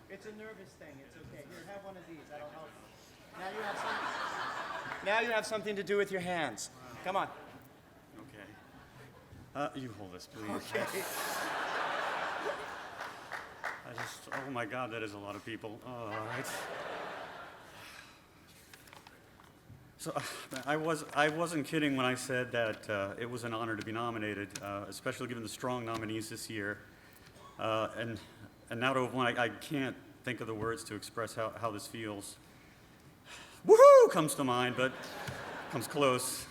It's a nervous thing. It's okay. Here, have one of these. That'll help. Now you have something to do with your hands. Come on. Okay. You hold this, please. Okay. Oh my God, that is a lot of people. All right. So I wasn't kidding when I said that it was an honor to be nominated, especially given the strong nominees this year. And now to have won, I can't think of the words to express how this feels. Woohoo comes to mind, but comes close.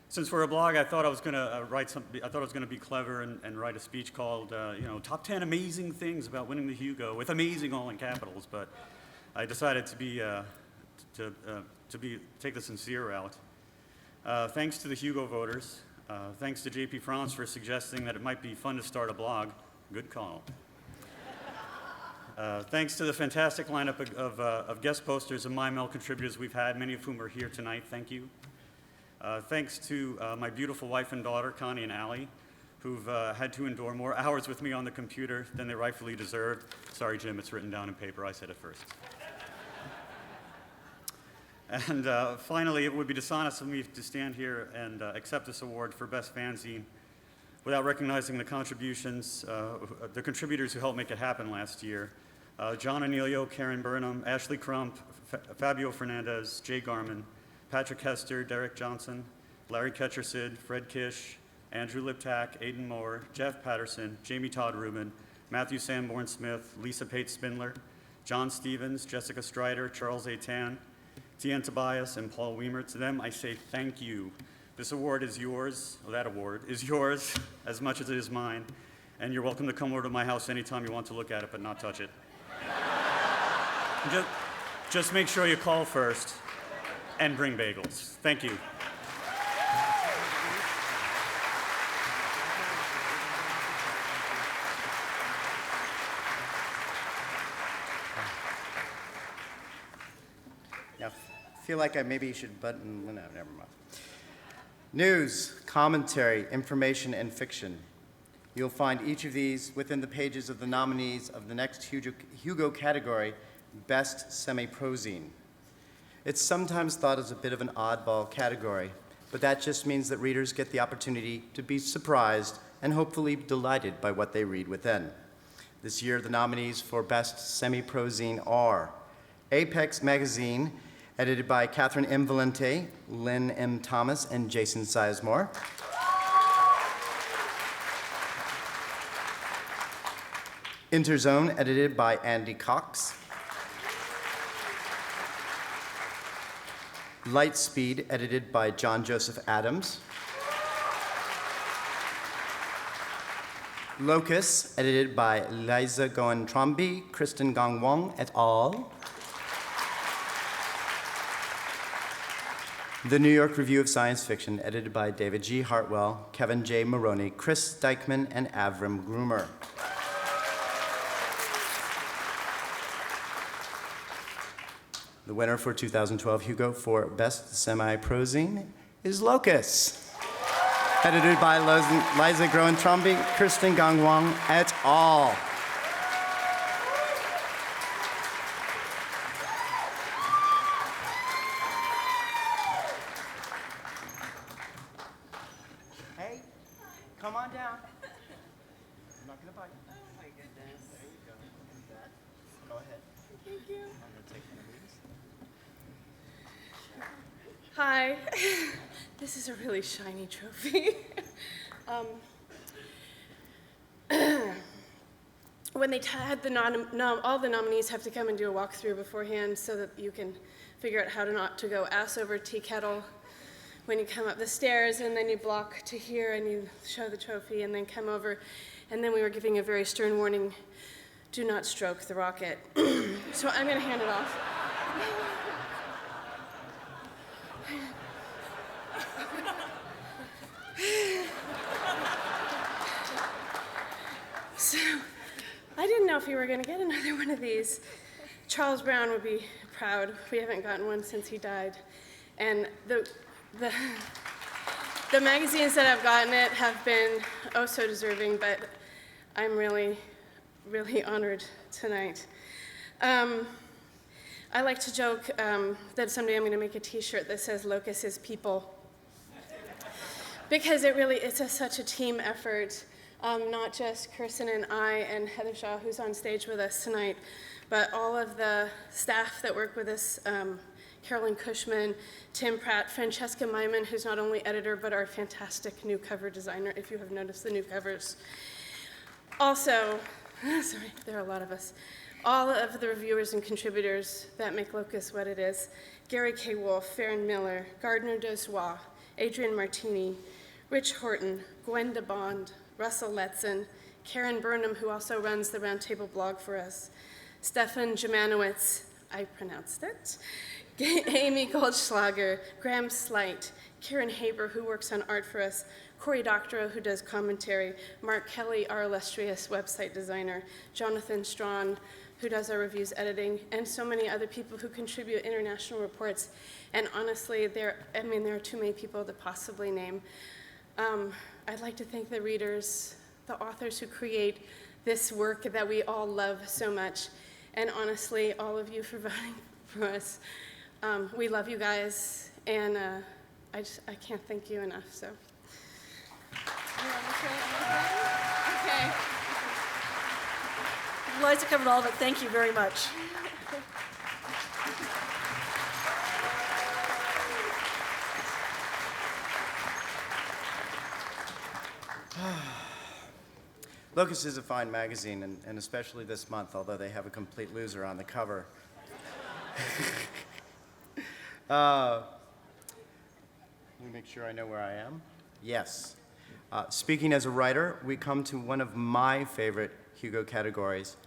Since we're a blog, I thought I was going to write something. I thought I was going to be clever and write a speech called, "Top 10 Amazing Things About Winning the Hugo," with "amazing" all in capitals. But I decided to take the sincere route. Thanks to the Hugo voters. Thanks to JP France for suggesting that it might be fun to start a blog. Good call. Thanks to the fantastic lineup of guest posters and MyMail contributors we've had, many of whom are here tonight. Thank you. Thanks to my beautiful wife and daughter, Connie and Allie, who've had to endure more hours with me on the computer than they rightfully deserved. Sorry, Jim, it's written down in paper. I said it first. And finally, it would be dishonest of me to stand here and accept this award for Best Fanzine without recognizing the contributions, the contributors who helped make it happen last year. John Anelio, Karen Burnham, Ashley Crump, Fabio Fernandez, Jay Garman, Patrick Hester, Derek Johnson, Larry Ketchersid, Fred Kish, Andrew Liptak, Aidan Moore, Jeff Patterson, Jamie Todd Rubin, Matthew Sanborn Smith, Lisa Pate Spindler, John Stevens, Jessica Strider, Charles A. Tan, Tian Tobias, and Paul Weimer. To them, I say thank you. This award is yours, or that award is yours as much as it is mine, and you're welcome to come over to my house anytime you want to look at it, but not touch it. Just make sure you call first and bring bagels. Thank you. Now, I feel like I maybe should button, no, never mind. News, commentary, information, and fiction. You'll find each of these within the pages of the nominees of the next Hugo category, Best Semi-Prozine. It's sometimes thought as a bit of an oddball category, but that just means that readers get the opportunity to be surprised and hopefully delighted by what they read within. This year, the nominees for Best Semi-Prozine are Apex Magazine, edited by Catherine M. Valente, Lynn M. Thomas, and Jason Sizemore. Interzone, edited by Andy Cox. Lightspeed, edited by John Joseph Adams. Locus, edited by Liza Goen-Tromby, Kristen Gong-Wong et al. The New York Review of Science Fiction, edited by David G. Hartwell, Kevin J. Maroney, Chris Dykman, and Avram Groomer. The winner for 2012 Hugo for Best Semi-Prozine is Locus, edited by Liza Groen-Tromby, Kristen Gong-Wong et al. Hey, come on down. I'm not going to bite. Oh, my goodness. There you go. Go ahead. Thank you. I'm going to take one of these. Hi. This is a really shiny trophy. When they had all the nominees have to come and do a walkthrough beforehand so that you can figure out how to not to go ass over tea kettle when you come up the stairs, and then you block to here and you show the trophy and then come over, and then we were giving a very stern warning, do not stroke the rocket. So I'm gonna hand it off. So, I didn't know if you were going to get another one of these. Charles Brown would be proud. We haven't gotten one since he died. And the magazines that have gotten it have been oh so deserving, but I'm really, really honored tonight. I like to joke that someday I'm going to make a t-shirt that says Locus is people. Because it's such a team effort. Not just Kirsten and I and Heather Shaw, who's on stage with us tonight, but all of the staff that work with us, Carolyn Cushman, Tim Pratt, Francesca Myman, who's not only editor, but our fantastic new cover designer, if you have noticed the new covers. Also, sorry, there are a lot of us. All of the reviewers and contributors that make Locus what it is. Gary K. Wolfe, Farron Miller, Gardner Dozois, Adrian Martini, Rich Horton, Gwenda Bond, Russell Letzen, Karen Burnham, who also runs the Roundtable blog for us, Stefan Jamanowitz, I pronounced it, Amy Goldschlager, Graham Slight, Karen Haber, who works on art for us, Cory Doctorow, who does commentary, Mark Kelly, our illustrious website designer, Jonathan Strawn, who does our reviews editing, and so many other people who contribute international reports. And honestly, there are too many people to possibly name. I'd like to thank the readers, the authors who create this work that we all love so much, and honestly, all of you for voting for us. We love you guys, and I can't thank you enough, so. Okay. Liza covered all of it. Thank you very much. Locus is a fine magazine, and especially this month, although they have a complete loser on the cover. Let me make sure I know where I am. Yes. Speaking as a writer, we come to one of my favorite Hugo categories,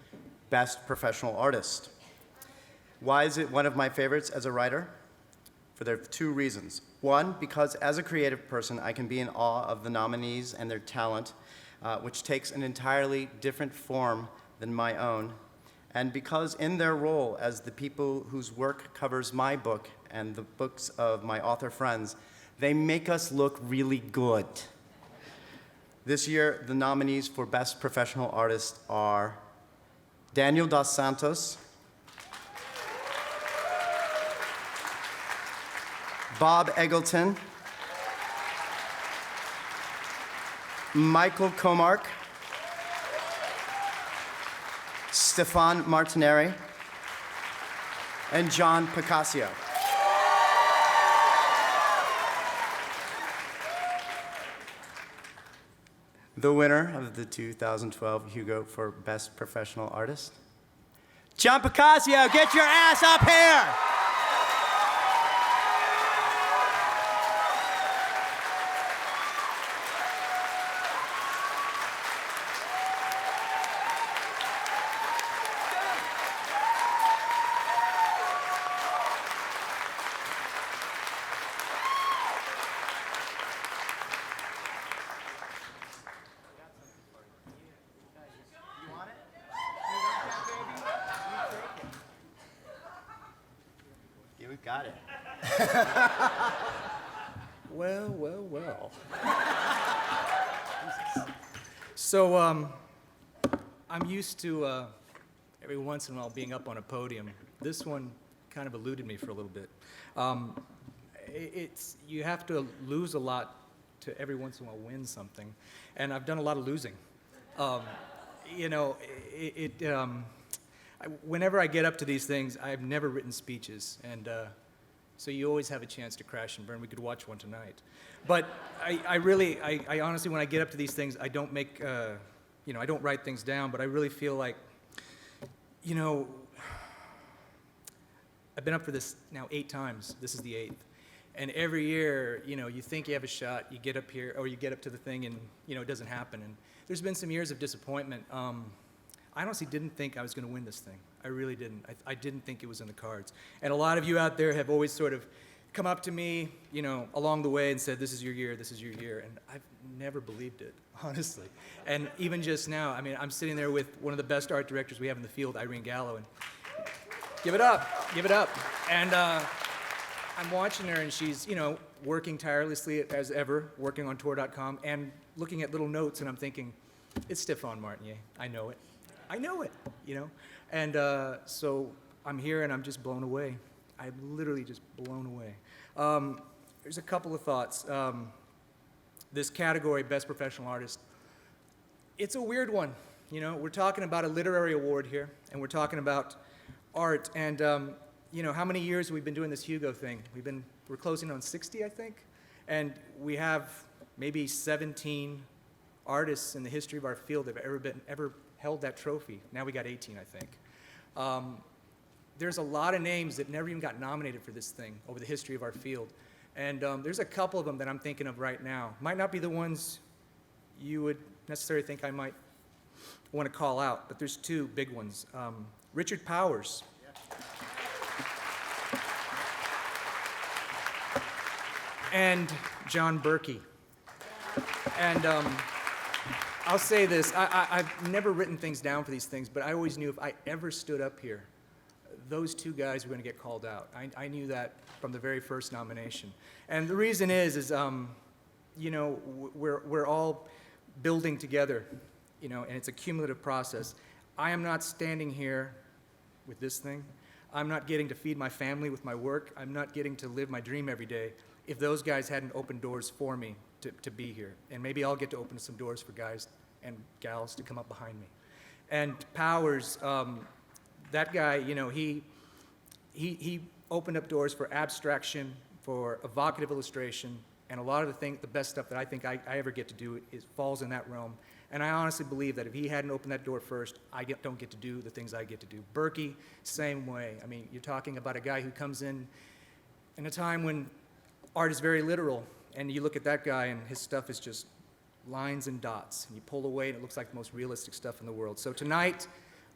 Best Professional Artist. Why is it one of my favorites as a writer? There are two reasons. One, because as a creative person, I can be in awe of the nominees and their talent, which takes an entirely different form than my own. And because in their role as the people whose work covers my book and the books of my author friends, they make us look really good. This year, the nominees for Best Professional Artist are Daniel Dos Santos, Bob Eggleton, Michael Comark, Stefan Martineri, and John Picasso. The winner of the 2012 Hugo for Best Professional Artist, John Picasso, get your ass up here! Yeah, we got it. Well, well, well. So, I'm used to every once in a while being up on a podium. This one kind of eluded me for a little bit. You have to lose a lot to every once in a while win something, and I've done a lot of losing. Whenever I get up to these things, I've never written speeches, and so you always have a chance to crash and burn. We could watch one tonight. But I honestly, when I get up to these things, I don't make, I don't write things down, but I really feel like, I've been up for this now 8 times. This is the 8th. And every year, you think you have a shot, you get up here, or you get up to the thing, and, it doesn't happen. And there's been some years of disappointment. I honestly didn't think I was going to win this thing. I really didn't. I didn't think it was in the cards. And a lot of you out there have always sort of come up to me, along the way and said, this is your year, this is your year. And I've never believed it, honestly. And even just now, I'm sitting there with one of the best art directors we have in the field, Irene Gallo, and give it up, give it up. And I'm watching her, and she's, working tirelessly as ever, working on tour.com, and looking at little notes, and I'm thinking, it's Stefan Martinier. I know it. I know it, And so I'm here, and I'm just blown away. I'm literally just blown away. There's a couple of thoughts. This category, Best Professional Artist, it's a weird one. We're talking about a literary award here, and we're talking about art. And, how many years have we been doing this Hugo thing? We're closing on 60, I think. And we have maybe 17 artists in the history of our field that have ever held that trophy. Now we got 18, I think. There's a lot of names that never even got nominated for this thing over the history of our field. And there's a couple of them that I'm thinking of right now. Might not be the ones you would necessarily think I might want to call out, but there's 2 big ones. Richard Powers. And John Burkey. And I'll say this, I've never written things down for these things, but I always knew if I ever stood up here, those 2 guys were going to get called out. I knew that from the very first nomination. And the reason is we're all building together, and it's a cumulative process. I am not standing here with this thing. I'm not getting to feed my family with my work. I'm not getting to live my dream every day if those guys hadn't opened doors for me to be here. And maybe I'll get to open some doors for guys and gals to come up behind me. And Powers, that guy, he opened up doors for abstraction, for evocative illustration, and a lot of the best stuff that I think I ever get to do falls in that realm. And I honestly believe that if he hadn't opened that door first, don't get to do the things I get to do. Burkey, same way. You're talking about a guy who comes in a time when art is very literal, and you look at that guy and his stuff is just lines and dots, and you pull away and it looks like the most realistic stuff in the world. So tonight,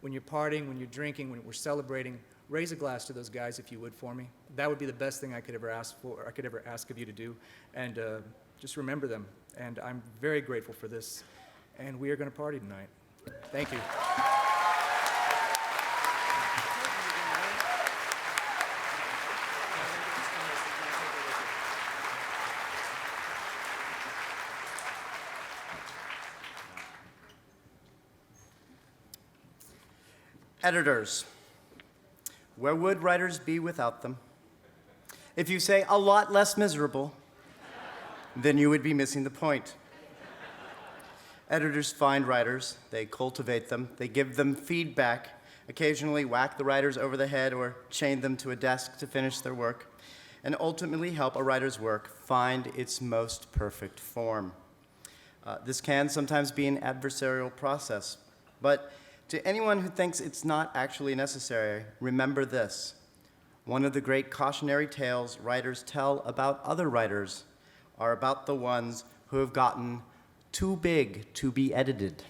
when you're partying, when you're drinking, when we're celebrating, raise a glass to those guys if you would for me. That would be the best thing I could ever ask for, or I could ever ask of you to do, and just remember them. And I'm very grateful for this, and we are going to party tonight. Thank you. Editors. Where would writers be without them? If you say a lot less miserable, then you would be missing the point. Editors find writers, they cultivate them, they give them feedback, occasionally whack the writers over the head or chain them to a desk to finish their work, and ultimately help a writer's work find its most perfect form. This can sometimes be an adversarial process, but to anyone who thinks it's not actually necessary, remember this. One of the great cautionary tales writers tell about other writers are about the ones who have gotten too big to be edited.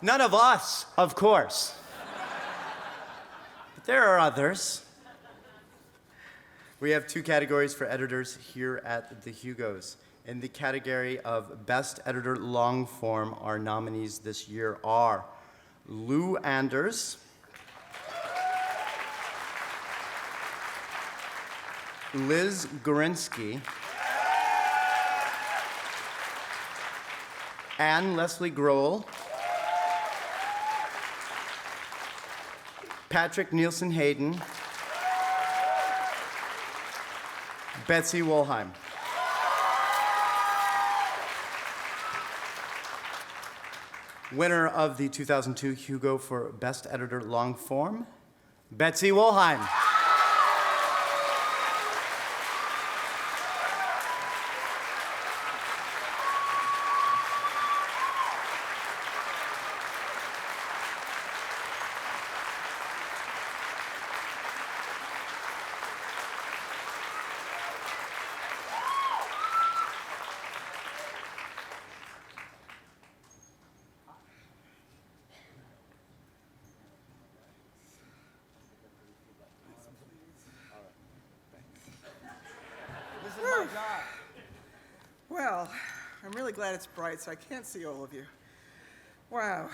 None of us, of course. But there are others. We have two categories for editors here at the Hugos. In the category of Best Editor Long Form, our nominees this year are Lou Anders, Liz Gorinsky, Anne Leslie Grohl, Patrick Nielsen Hayden, Betsy Wolheim. Winner of the 2002 Hugo for Best Editor Long Form, Betsy Wolheim. Well, I'm really glad it's bright, so I can't see all of you. Wow,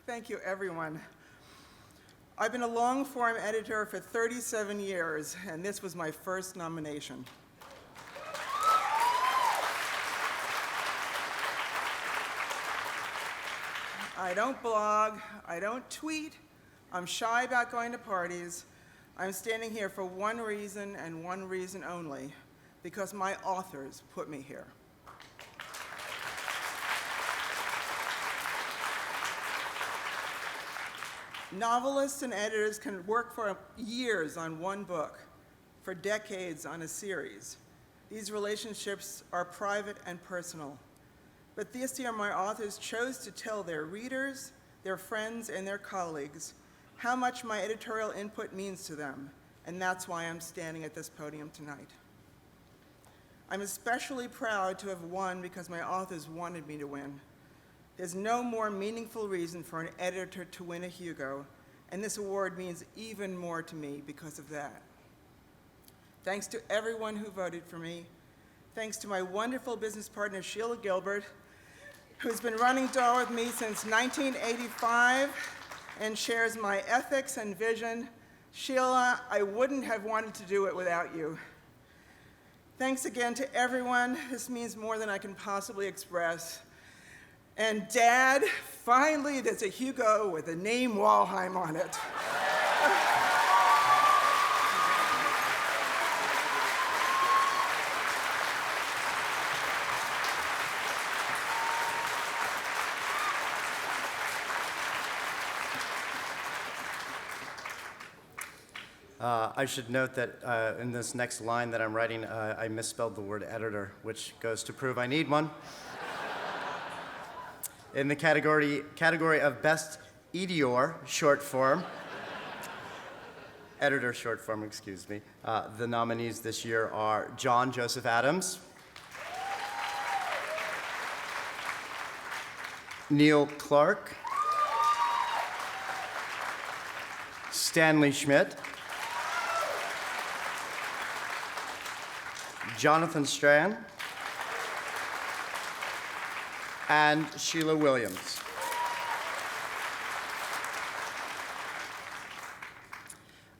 thank you, everyone. I've been a long-form editor for 37 years, and this was my first nomination. I don't blog, I don't tweet, I'm shy about going to parties. I'm standing here for one reason and one reason only, because my authors put me here. Novelists and editors can work for years on one book, for decades on a series. These relationships are private and personal. But this year, my authors chose to tell their readers, their friends, and their colleagues how much my editorial input means to them, and that's why I'm standing at this podium tonight. I'm especially proud to have won because my authors wanted me to win. There's no more meaningful reason for an editor to win a Hugo, and this award means even more to me because of that. Thanks to everyone who voted for me. Thanks to my wonderful business partner, Sheila Gilbert, who's been running DAW with me since 1985 and shares my ethics and vision. Sheila, I wouldn't have wanted to do it without you. Thanks again to everyone. This means more than I can possibly express. And Dad, finally there's a Hugo with the name Wolheim on it. I should note that in this next line that I'm writing, I misspelled the word editor, which goes to prove I need one. In the category of Best Editor Short Form, Editor Short Form, excuse me, the nominees this year are John Joseph Adams, Neil Clark, Stanley Schmidt, Jonathan Strand, and Sheila Williams.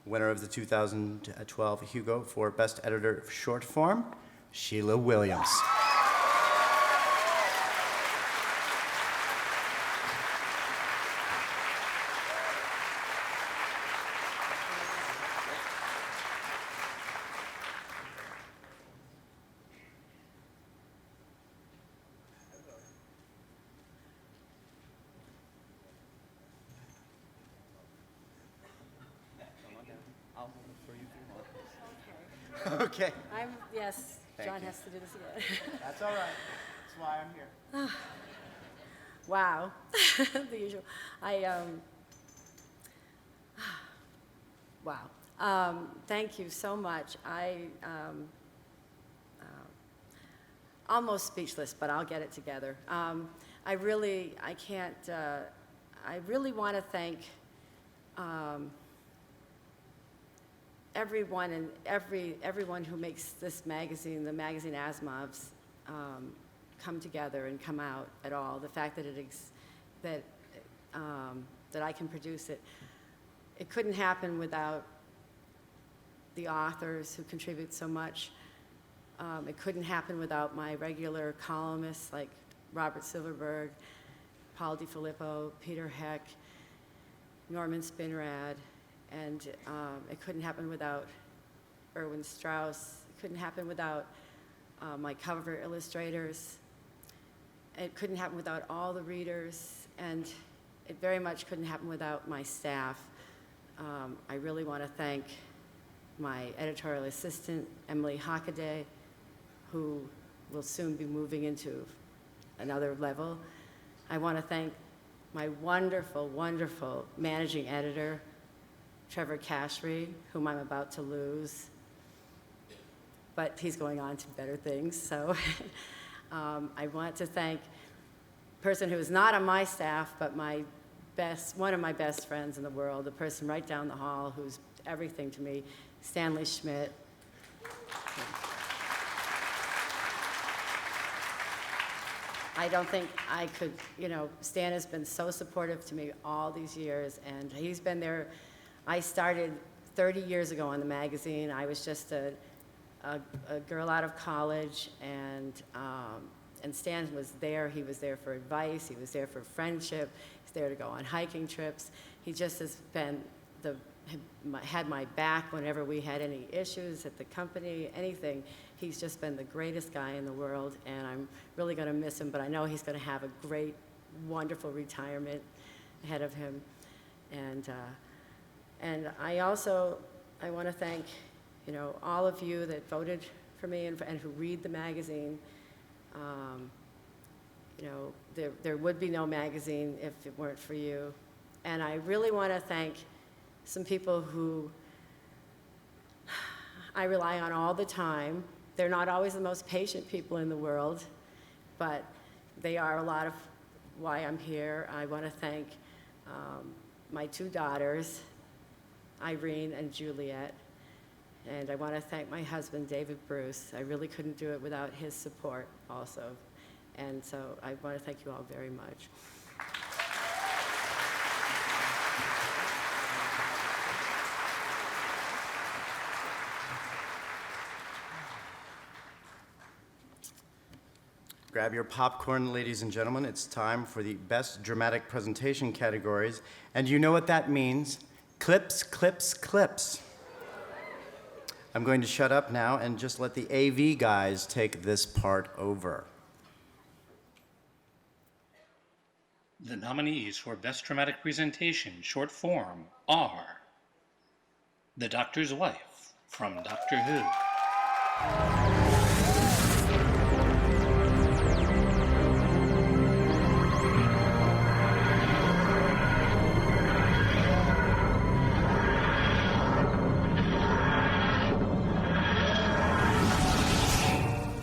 Winner of the 2012 Hugo for Best Editor Short Form, Sheila Williams. Okay. Yes, Thank John you. has to do this again. That's all right. That's why I'm here. Wow, the usual. Wow. Thank you so much. Almost speechless, but I'll get it together. I really want to thank everyone and everyone who makes this magazine, the magazine Asimovs, come together and come out at all. The fact that that I can produce it, it couldn't happen without the authors who contribute so much. It couldn't happen without my regular columnists like Robert Silverberg, Paul DiFilippo, Peter Heck, Norman Spinrad, and it couldn't happen without Erwin Strauss. It couldn't happen without my cover illustrators. It couldn't happen without all the readers, and it very much couldn't happen without my staff. I really want to thank my editorial assistant, Emily Hockaday, who will soon be moving into another level. I want to thank my wonderful, wonderful managing editor, Trevor Cashry, whom I'm about to lose, but he's going on to better things. So I want to thank a person who is not on my staff, but one of my best friends in the world, the person right down the hall who's everything to me, Stanley Schmidt. I don't think I could, Stan has been so supportive to me all these years, and he's been there. I started 30 years ago on the magazine. I was just a girl out of college, and Stan was there. He was there for advice. He was there for friendship. He's there to go on hiking trips. He just has been had my back whenever we had any issues at the company, anything. He's just been the greatest guy in the world, and I'm really going to miss him, but I know he's going to have a great, wonderful retirement ahead of him. And I want to thank, all of you that voted for me and who read the magazine. There would be no magazine if it weren't for you. And I really want to thank some people who I rely on all the time. They're not always the most patient people in the world, but they are a lot of why I'm here. I want to thank my two daughters, Irene and Juliet, and I want to thank my husband, David Bruce. I really couldn't do it without his support also, and so I want to thank you all very much. Grab your popcorn, ladies and gentlemen. It's time for the best dramatic presentation categories. And you know what that means. Clips, clips, clips. I'm going to shut up now and just let the AV guys take this part over. The nominees for Best Dramatic Presentation Short Form are The Doctor's Wife from Doctor Who.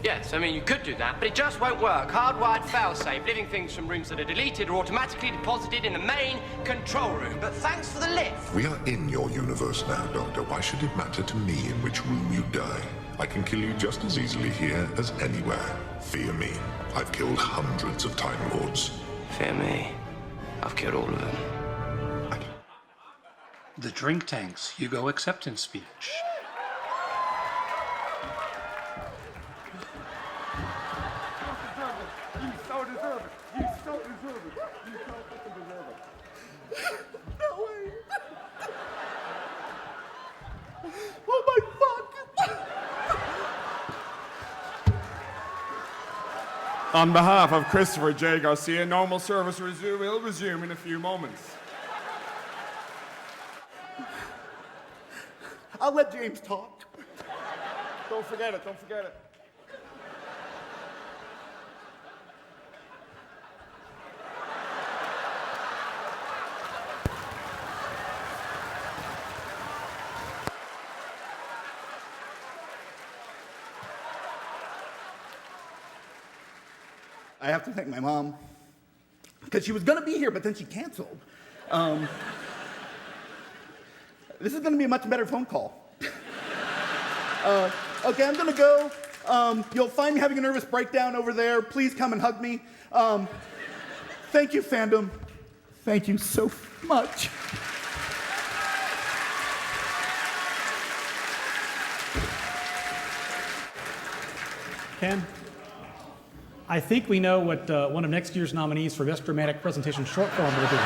Yes, I mean, you could do that, but it just won't work. Hardwired failsafe, living things from rooms that are deleted or automatically deposited in the main control room. But thanks for the lift. We are in your universe now, Doctor. Why should it matter to me in which room you die? I can kill you just as easily here as anywhere. Fear me. I've killed hundreds of Time Lords. Fear me. I've killed all of them. The Drink Tank's Hugo acceptance speech. On behalf of Christopher J. Garcia, normal service will resume in a few moments. I'll let James talk. Don't forget it, don't forget it. I have to thank my mom, because she was going to be here, but then she canceled. This is going to be a much better phone call. Okay, I'm going to go. You'll find me having a nervous breakdown over there. Please come and hug me. Thank you, fandom. Thank you so much. Ken, I think we know what one of next year's nominees for Best Dramatic Presentation Short Form will be.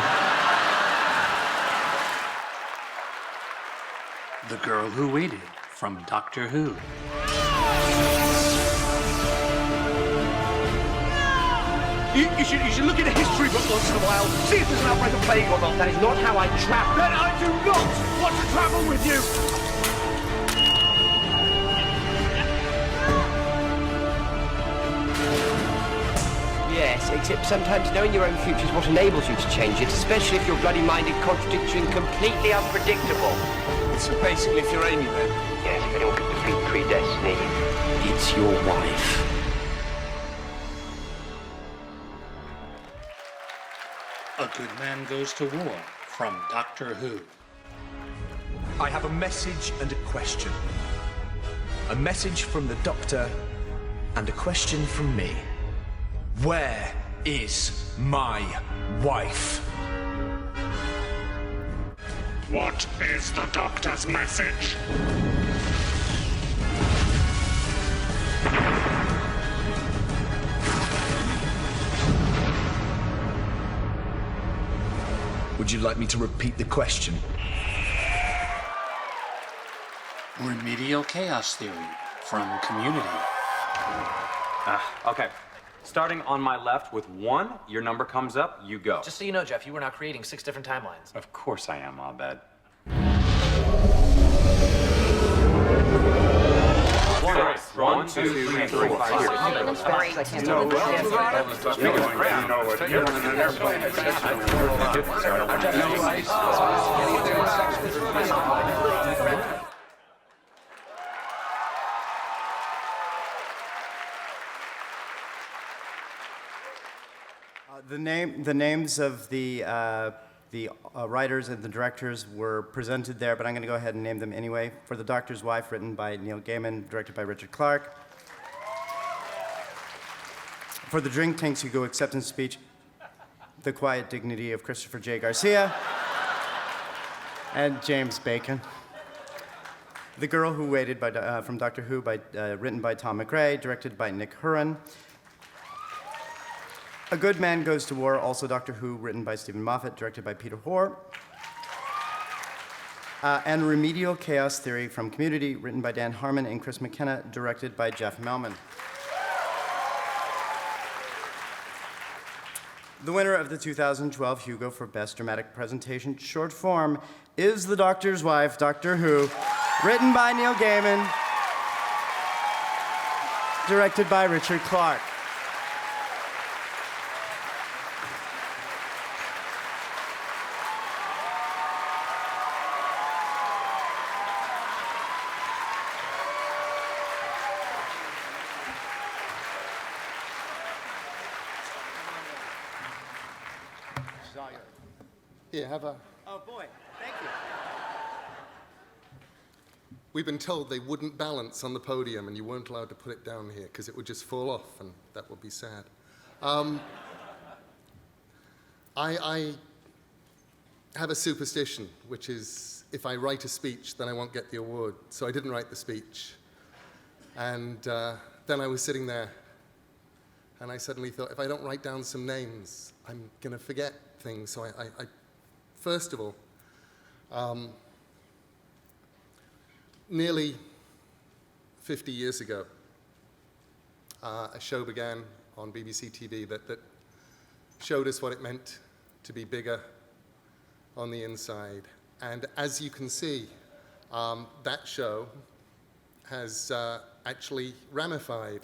The Girl Who Waited from Doctor Who. You should look at a history book once in a while, see if there's an outbreak of plague or not. That is not how I travel. Then I do not want to travel with you! Yes, except sometimes knowing your own future is what enables you to change it, especially if you're bloody-minded, contradictory, and completely unpredictable. So basically, if you're Amy, then? Yes, if anyone could defeat predestiny, it's your wife. A Good Man Goes to War from Doctor Who. I have a message and a question. A message from the Doctor and a question from me. Where is my wife? What is the Doctor's message? Would you like me to repeat the question? Remedial Chaos Theory from Community. Okay. Starting on my left with 1, your number comes up, you go. Just so you know, Jeff, you were now creating 6 different timelines. Of course I am, Abed. 1, 2, 3, 4, 5. The names of the writers and the directors were presented there, but I'm going to go ahead and name them anyway. For The Doctor's Wife, written by Neil Gaiman, directed by Richard Clark. For The Drink Tank's Hugo acceptance speech, The Quiet Dignity of Christopher J. Garcia and James Bacon. The Girl Who Waited from Doctor Who, written by Tom McRae, directed by Nick Hurren. A Good Man Goes to War, also Doctor Who, written by Stephen Moffat, directed by Peter Hoare. And Remedial Chaos Theory from Community, written by Dan Harmon and Chris McKenna, directed by Jeff Melman. The winner of the 2012 Hugo for Best Dramatic Presentation Short Form is The Doctor's Wife, Doctor Who, written by Neil Gaiman, directed by Richard Clark. Here, have a... Oh, boy. Thank you. We've been told they wouldn't balance on the podium and you weren't allowed to put it down here because it would just fall off and that would be sad. I have a superstition, which is if I write a speech, then I won't get the award. So I didn't write the speech. And then I was sitting there and I suddenly thought, if I don't write down some names, I'm going to forget things. So I first of all, nearly 50 years ago, a show began on BBC TV that showed us what it meant to be bigger on the inside. And as you can see, that show has actually ramified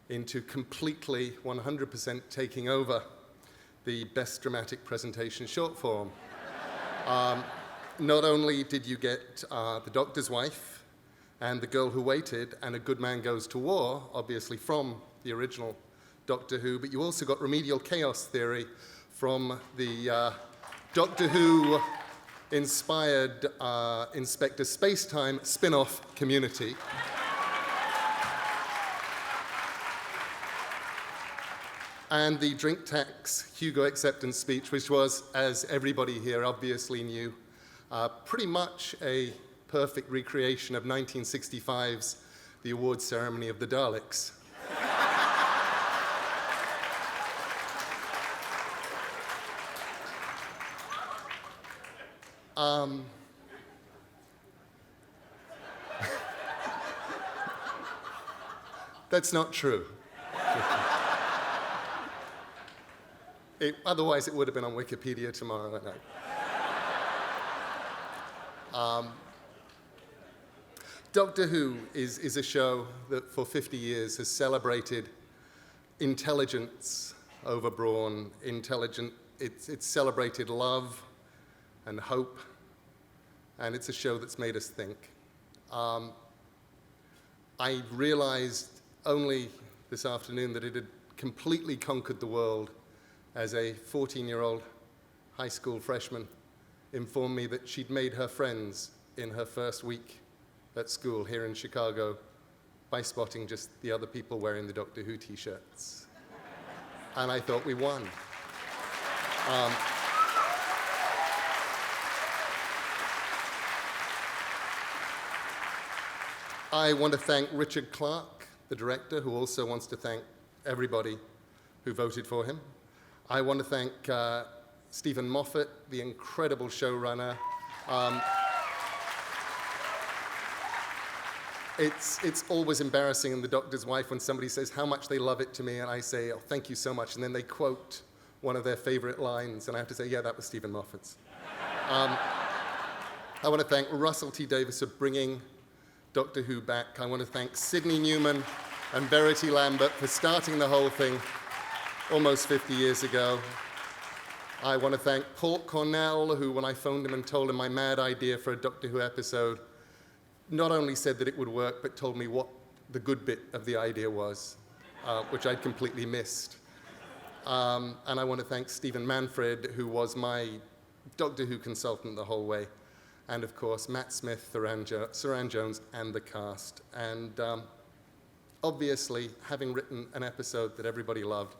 into completely 100% taking over the Best Dramatic Presentation short form. Not only did you get The Doctor's Wife and The Girl Who Waited and A Good Man Goes to War, obviously from the original Doctor Who, but you also got Remedial Chaos Theory from the Doctor Who inspired Inspector Spacetime spin-off Community. And the drink tax Hugo acceptance speech, which was, as everybody here obviously knew, pretty much a perfect recreation of 1965's The Awards Ceremony of the Daleks. That's not true. Otherwise, it would have been on Wikipedia tomorrow night. Doctor Who is a show that for 50 years has celebrated intelligence over brawn, it's celebrated love and hope, and it's a show that's made us think. I realized only this afternoon that it had completely conquered the world as a 14-year-old high school freshman informed me that she'd made her friends in her first week at school here in Chicago by spotting just the other people wearing the Doctor Who t-shirts. And I thought we won. I want to thank Richard Clark, the director, who also wants to thank everybody who voted for him. I want to thank Stephen Moffat, the incredible showrunner. It's always embarrassing in The Doctor's Wife when somebody says how much they love it to me, and I say, oh, thank you so much, and then they quote one of their favorite lines, and I have to say, yeah, that was Stephen Moffat's. I want to thank Russell T. Davies for bringing Doctor Who back. I want to thank Sidney Newman and Verity Lambert for starting the whole thing almost 50 years ago. I want to thank Paul Cornell, who, when I phoned him and told him my mad idea for a Doctor Who episode, not only said that it would work, but told me what the good bit of the idea was, which I'd completely missed. And I want to thank Stephen Manfred, who was my Doctor Who consultant the whole way. And of course, Matt Smith, Saran Jones, and the cast. And obviously, having written an episode that everybody loved,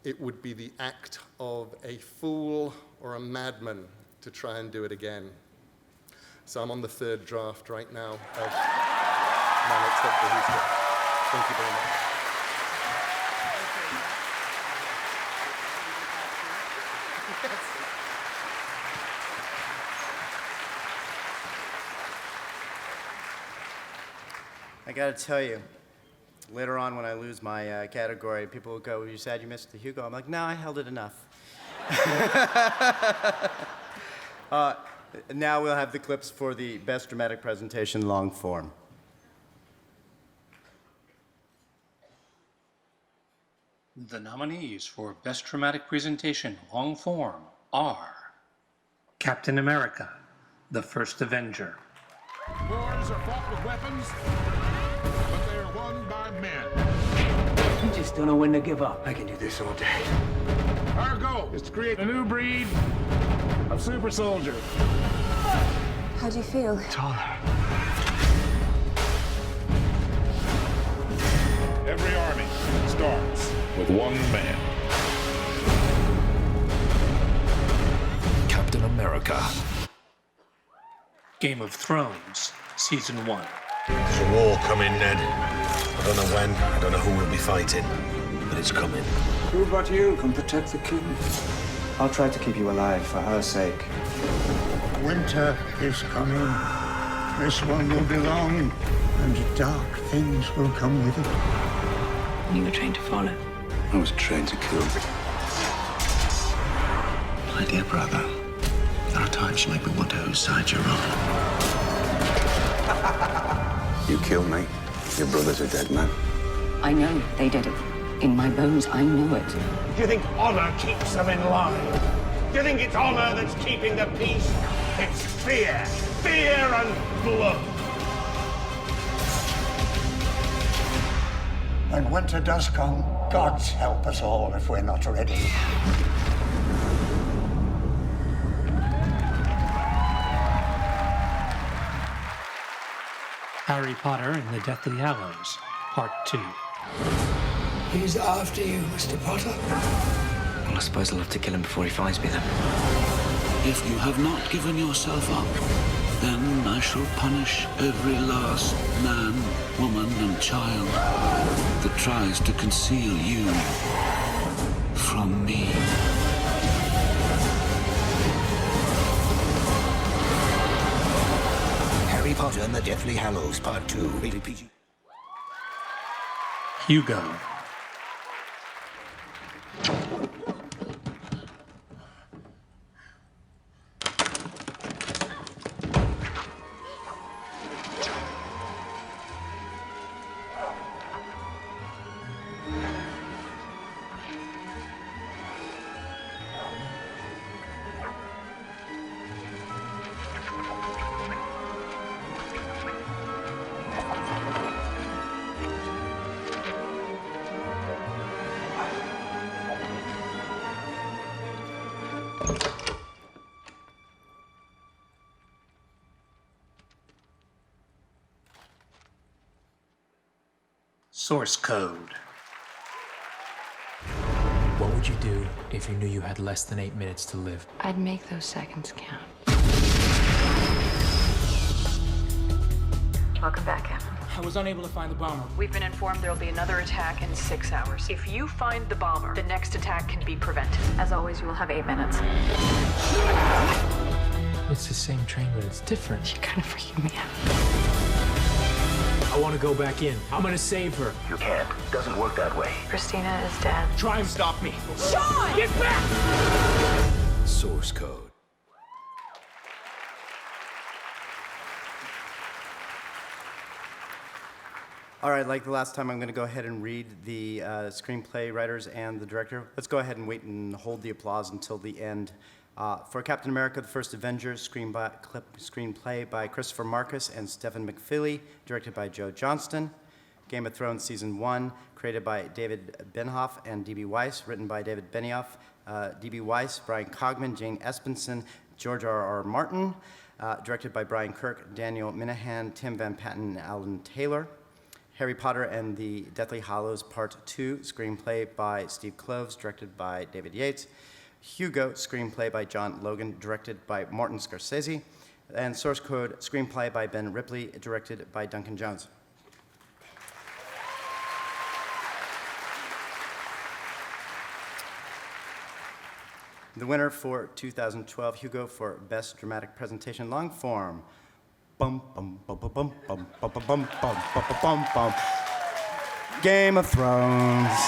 it would be the act of a fool or a madman to try and do it again. So I'm on the third draft right now of my next Doctor Who script. Thank you very much. I gotta tell you, later on when I lose my category, people will go, you sad you missed the Hugo? I'm like, no, I held it enough. Now we'll have the clips for the Best Dramatic Presentation long form. The nominees for Best Dramatic Presentation long form are Captain America, The First Avenger. Wars are fought with weapons, but they are won by men. You just don't know when to give up. I can do this all day. Our goal is to create a new breed of super soldier. How do you feel? Taller. Every army starts with one man. Captain America. Game of Thrones, Season 1. There's a war coming, Ned. I don't know when, I don't know who we'll be fighting, but it's coming. Who but you can protect the king? I'll try to keep you alive for her sake. Winter is coming. This one will be long, and dark things will come with it. You were trained to follow. I was trained to kill. My dear brother, there are times you make me wonder whose side you're on. You kill me, Your brother's a dead man. I know they did it. In my bones, I know it. Do you think honor keeps them in line? Do you think it's honor that's keeping the peace? It's fear. Fear and blood. When winter does come, God's help us all if we're not ready. Harry Potter and the Deathly Hallows, Part 2. He's after you, Mr. Potter. Well, I suppose I'll have to kill him before he finds me then. If you have not given yourself up, then I shall punish every last man, woman, and child that tries to conceal you from me. Harry Potter and the Deathly Hallows, Part 2, rated PG. Hugo. Source code. What would you do if you knew you had less than 8 minutes to live? I'd make those seconds count. Welcome back, Captain. I was unable to find the bomber. We've been informed there'll be another attack in 6 hours. If you find the bomber, the next attack can be prevented. As always, you will have 8 minutes. It's the same train, but it's different. You're kind of freaking me out. I want to go back in. I'm gonna save her. You can't. Doesn't work that way. Christina is dead. Try and stop me. Sean! Get back! Source code. All right, like the last time, I'm going to go ahead and read the screenplay writers and the director. Let's go ahead and wait and hold the applause until the end. For Captain America, The First Avenger, screenplay by Christopher Marcus and Stephen McFeely, directed by Joe Johnston. Game of Thrones Season 1, created by David Benioff and D.B. Weiss, written by David Benioff, D.B. Weiss, Brian Cogman, Jane Espenson, George R.R. Martin, directed by Brian Kirk, Daniel Minahan, Tim Van Patten, and Alan Taylor. Harry Potter and the Deathly Hallows Part 2, screenplay by Steve Kloves, directed by David Yates. Hugo, screenplay by John Logan, directed by Martin Scorsese. And source code, screenplay by Ben Ripley, directed by Duncan Jones. The winner for 2012 Hugo for Best Dramatic Presentation Long Form. Bum bum bum bum bum bum bum bum bum bum bum bum. Game of Thrones.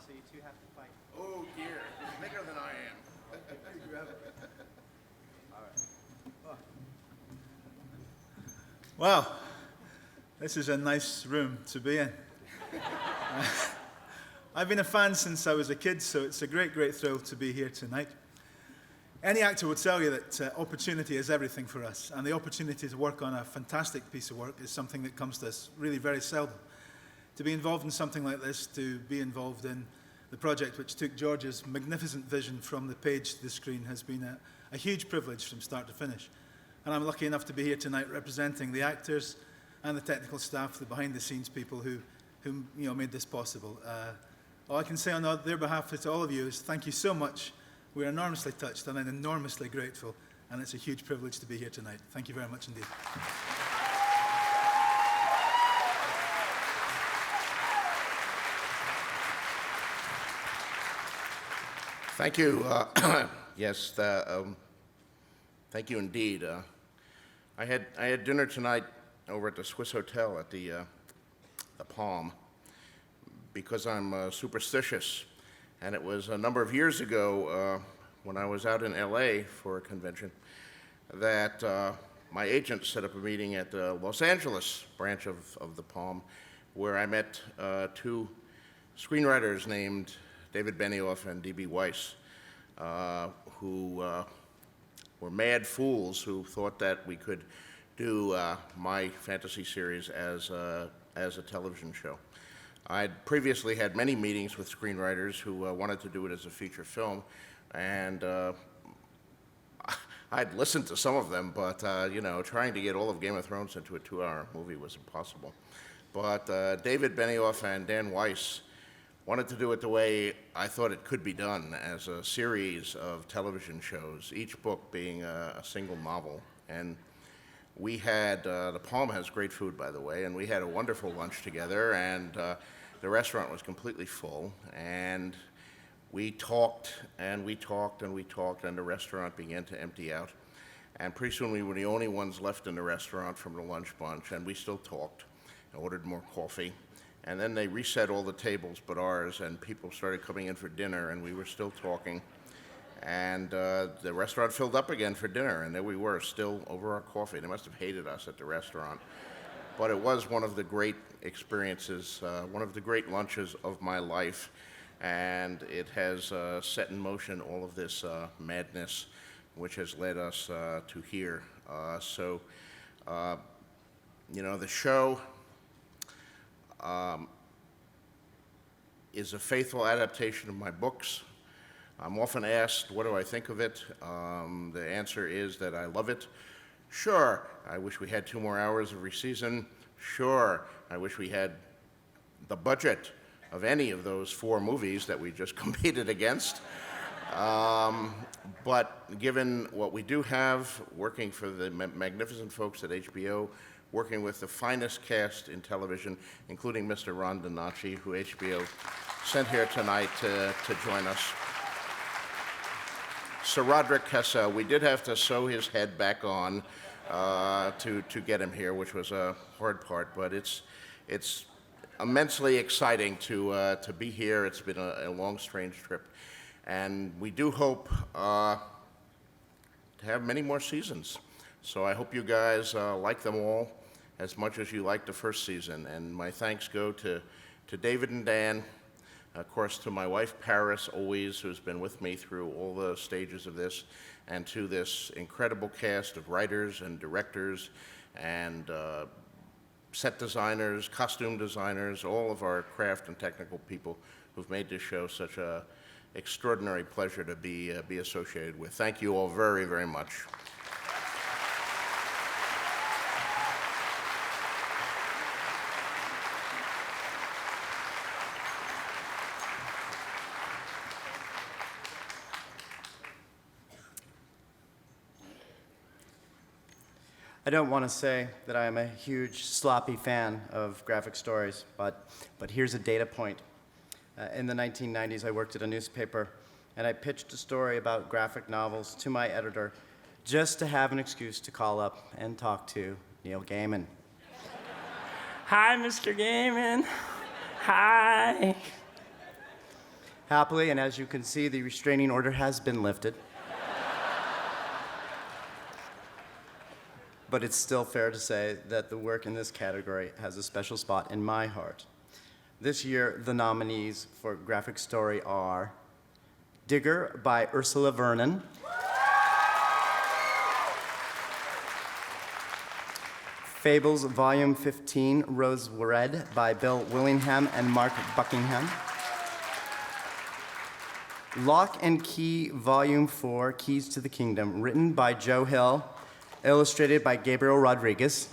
So you two have to fight. Oh dear, he's bigger than I am. All right. Wow, this is a nice room to be in. I've been a fan since I was a kid, so it's a great, great thrill to be here tonight. Any actor would tell you that opportunity is everything for us, and the opportunity to work on a fantastic piece of work is something that comes to us really very seldom. To be involved in something like this, to be involved in the project which took George's magnificent vision from the page to the screen has been a huge privilege from start to finish. And I'm lucky enough to be here tonight representing the actors and the technical staff, the behind-the-scenes people who made this possible. All I can say on their behalf to all of you is thank you so much. We're enormously touched and enormously grateful, and it's a huge privilege to be here tonight. Thank you very much indeed. Thank you. Yes, thank you indeed. I had dinner tonight over at the Swiss Hotel at the Palm because I'm superstitious, and it was a number of years ago when I was out in LA for a convention that my agent set up a meeting at the Los Angeles branch of the Palm, where I met two screenwriters named David Benioff and D.B. Weiss, who were mad fools who thought that we could do my fantasy series as a television show. I'd previously had many meetings with screenwriters who wanted to do it as a feature film, and I'd listened to some of them, but you know, trying to get all of Game of Thrones into a 2-hour movie was impossible. But David Benioff and Dan Weiss wanted to do it the way I thought it could be done, as a series of television shows, each book being a single novel. And we had, the Palm has great food, by the way, and we had a wonderful lunch together, and the restaurant was completely full, and we talked, and we talked, and we talked, and the restaurant began to empty out. And pretty soon we were the only ones left in the restaurant from the lunch bunch, and we still talked and ordered more coffee. And then they reset all the tables but ours, and people started coming in for dinner, and we were still talking. And the restaurant filled up again for dinner, and there we were, still over our coffee. They must have hated us at the restaurant. But it was one of the great experiences, one of the great lunches of my life, and it has set in motion all of this madness, which has led us to here. You know, the show is a faithful adaptation of my books. I'm often asked, what do I think of it? The answer is that I love it. Sure, I wish we had 2 more hours every season. Sure, I wish we had the budget of any of those 4 movies that we just competed against. But given what we do have, working for the magnificent folks at HBO, working with the finest cast in television, including Mr. Ron Donacci, who HBO sent here tonight to join us. Sir Roderick Kessel, we did have to sew his head back on to get him here, which was a hard part, but it's immensely exciting to be here. It's been a long, strange trip, and we do hope to have many more seasons. So I hope you guys like them all as much as you liked the first season. And my thanks go to David and Dan, of course to my wife Paris, always, who's been with me through all the stages of this, and to this incredible cast of writers and directors and set designers, costume designers, all of our craft and technical people who've made this show such an extraordinary pleasure to be associated with. Thank you all very, very much. I don't want to say that I am a huge, sloppy fan of graphic stories, but here's a data point. In the 1990s, I worked at a newspaper, and I pitched a story about graphic novels to my editor just to have an excuse to call up and talk to Neil Gaiman. Hi, Mr. Gaiman. Hi. Happily, and as you can see, the restraining order has been lifted. But it's still fair to say that the work in this category has a special spot in my heart. This year, the nominees for graphic story are Digger by Ursula Vernon, Fables Volume 15, Rose Red by Bill Willingham and Mark Buckingham, Lock and Key Volume 4, Keys to the Kingdom, written by Joe Hill, illustrated by Gabriel Rodriguez.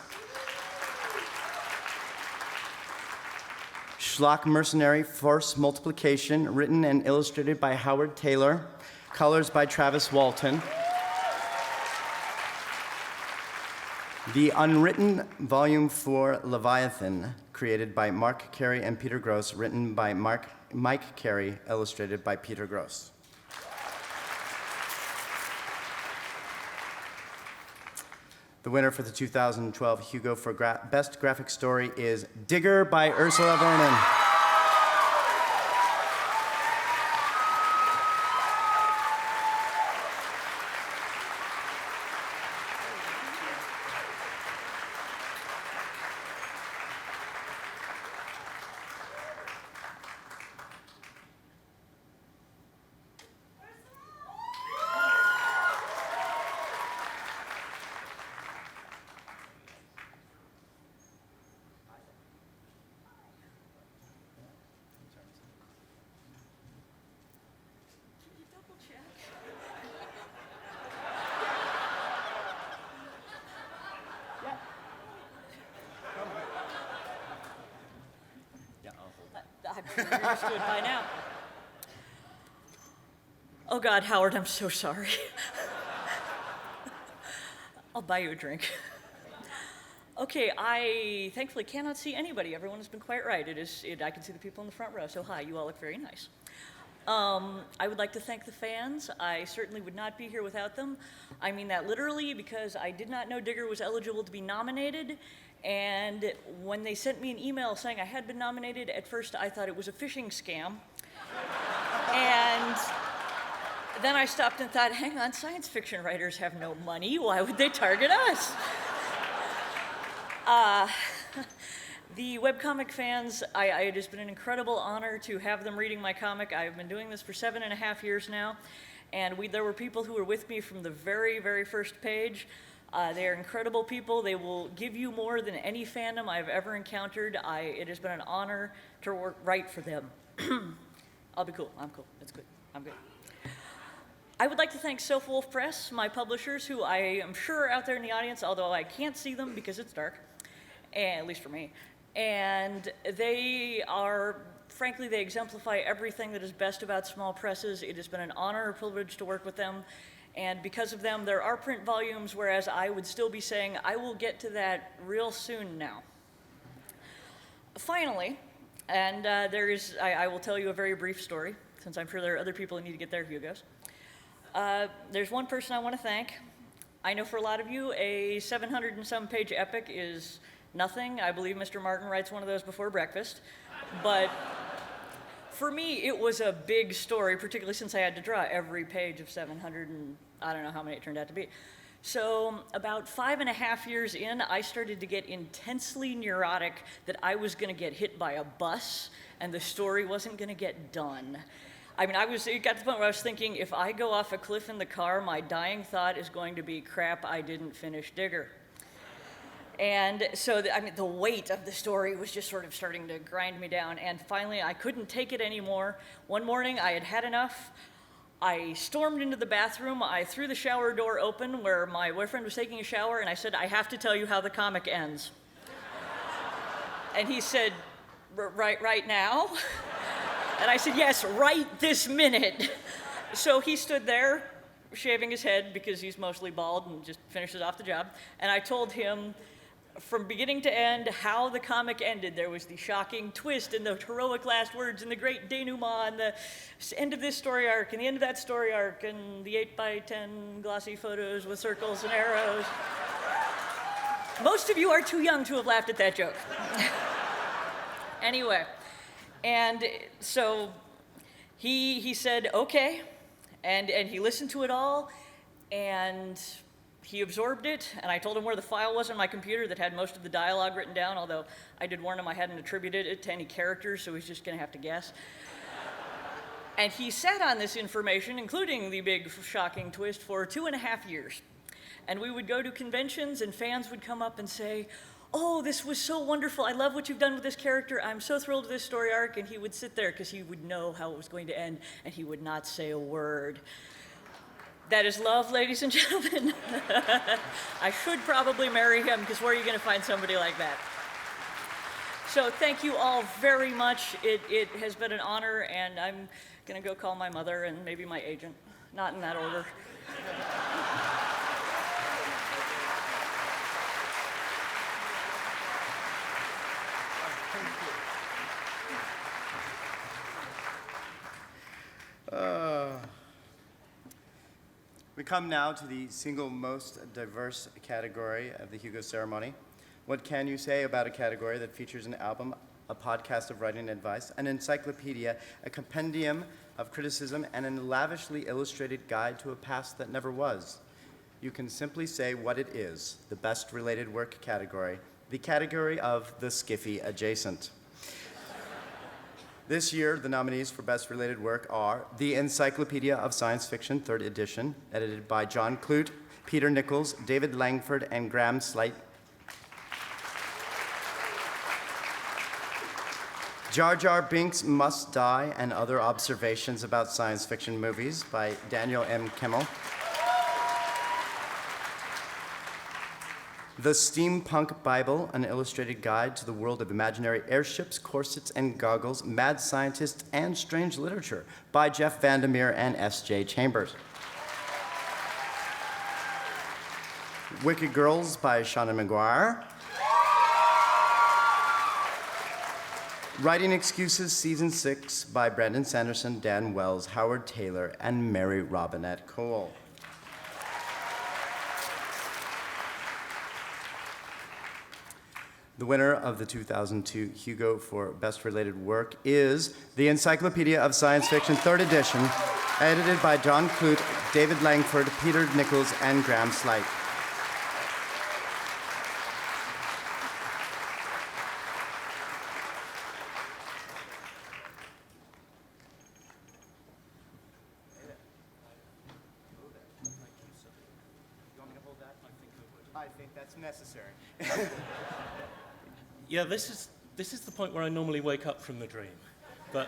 Schlock Mercenary Force Multiplication, written and illustrated by Howard Taylor, colors by Travis Walton. The Unwritten Volume 4 Leviathan, created by Mark Carey and Peter Gross, written by Mike Carey, illustrated by Peter Gross. The winner for the 2012 Hugo for Best Graphic Story is Digger by Ursula Vernon. I'm pretty used to it by now. Oh God, Howard, I'm so sorry. I'll buy you a drink. Okay, I thankfully cannot see anybody. Everyone has been quite right. I can see the people in the front row, so hi, you all look very nice. I would like to thank the fans. I certainly would not be here without them. I mean that literally because I did not know Digger was eligible to be nominated. And when they sent me an email saying I had been nominated, at first I thought it was a phishing scam. And then I stopped and thought, hang on, science fiction writers have no money. Why would they target us? The webcomic fans, it has been an incredible honor to have them reading my comic. I've been doing this for 7.5 years now. And there were people who were with me from the very, very first page. They are incredible people. They will give you more than any fandom I've ever encountered. It has been an honor to write for them. I'll be cool. I'm cool. It's good. I'm good. I would like to thank Self Wolf Press, my publishers, who I am sure are out there in the audience, although I can't see them because it's dark, at least for me. And they are, frankly, they exemplify everything that is best about small presses. It has been an honor and privilege to work with them. And because of them, there are print volumes, whereas I would still be saying, I will get to that real soon now. Finally, and I will tell you a very brief story, since I'm sure there are other people who need to get their Hugos. There's one person I want to thank. I know for a lot of you, a 700 and some page epic is nothing. I believe Mr. Martin writes one of those before breakfast. But for me, it was a big story, particularly since I had to draw every page of 700 and I don't know how many it turned out to be. So about 5.5 years in, I started to get intensely neurotic that I was gonna get hit by a bus and the story wasn't gonna get done. I mean, it got to the point where I was thinking, if I go off a cliff in the car, my dying thought is going to be, crap, I didn't finish Digger. And so, the weight of the story was just sort of starting to grind me down. And finally, I couldn't take it anymore. One morning, I had had enough. I stormed into the bathroom. I threw the shower door open where my boyfriend was taking a shower, and I said, I have to tell you how the comic ends. And he said, right now? And I said, yes, right this minute. So he stood there, shaving his head because he's mostly bald and just finishes off the job. And I told him, from beginning to end, how the comic ended. There was the shocking twist and the heroic last words and the great denouement and the end of this story arc and the end of that story arc and the 8x10 glossy photos with circles and arrows. Most of you are too young to have laughed at that joke. Anyway, and so he said, okay, and he listened to it all, and he absorbed it, and I told him where the file was on my computer that had most of the dialogue written down, although I did warn him I hadn't attributed it to any characters, so he's just gonna have to guess. And he sat on this information, including the big shocking twist, for 2.5 years. And we would go to conventions, and fans would come up and say, oh, this was so wonderful, I love what you've done with this character, I'm so thrilled with this story arc, and he would sit there because he would know how it was going to end, and he would not say a word. That is love, ladies and gentlemen. I should probably marry him, because where are you going to find somebody like that? So thank you all very much. It has been an honor, and I'm going to go call my mother and maybe my agent. Not in that order. We We come now to the single most diverse category of the Hugo ceremony. What can you say about a category that features an album, a podcast of writing advice, an encyclopedia, a compendium of criticism, and a lavishly illustrated guide to a past that never was? You can simply say what it is, the best related work category, the category of the skiffy adjacent. This year, the nominees for Best Related Work are The Encyclopedia of Science Fiction, 3rd edition, edited by John Clute, Peter Nichols, David Langford, and Graham Slight. Jar Jar Binks Must Die and Other Observations About Science Fiction Movies by Daniel M. Kimmel. The Steampunk Bible, an illustrated guide to the world of imaginary airships, corsets, and goggles, mad scientists, and strange literature by Jeff Vandermeer and S.J. Chambers. Wicked Girls by Shauna Maguire. Writing Excuses Season 6 by Brandon Sanderson, Dan Wells, Howard Taylor, and Mary Robinette Cole. The winner of the 2002 Hugo for Best Related Work is The Encyclopedia of Science Fiction, 3rd edition, edited by John Clute, David Langford, Peter Nichols, and Graham Slight. I think that's necessary. Yeah, this is the point where I normally wake up from the dream, but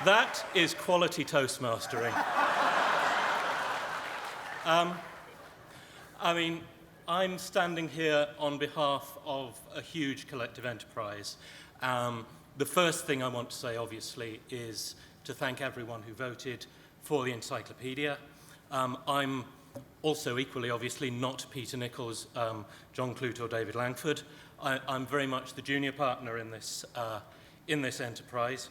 that is quality toastmastering. I mean, I'm standing here on behalf of a huge collective enterprise. The first thing I want to say, obviously, is to thank everyone who voted for the encyclopedia. I'm also equally, obviously, not Peter Nichols, John Clute, or David Langford. I'm very much the junior partner in this enterprise.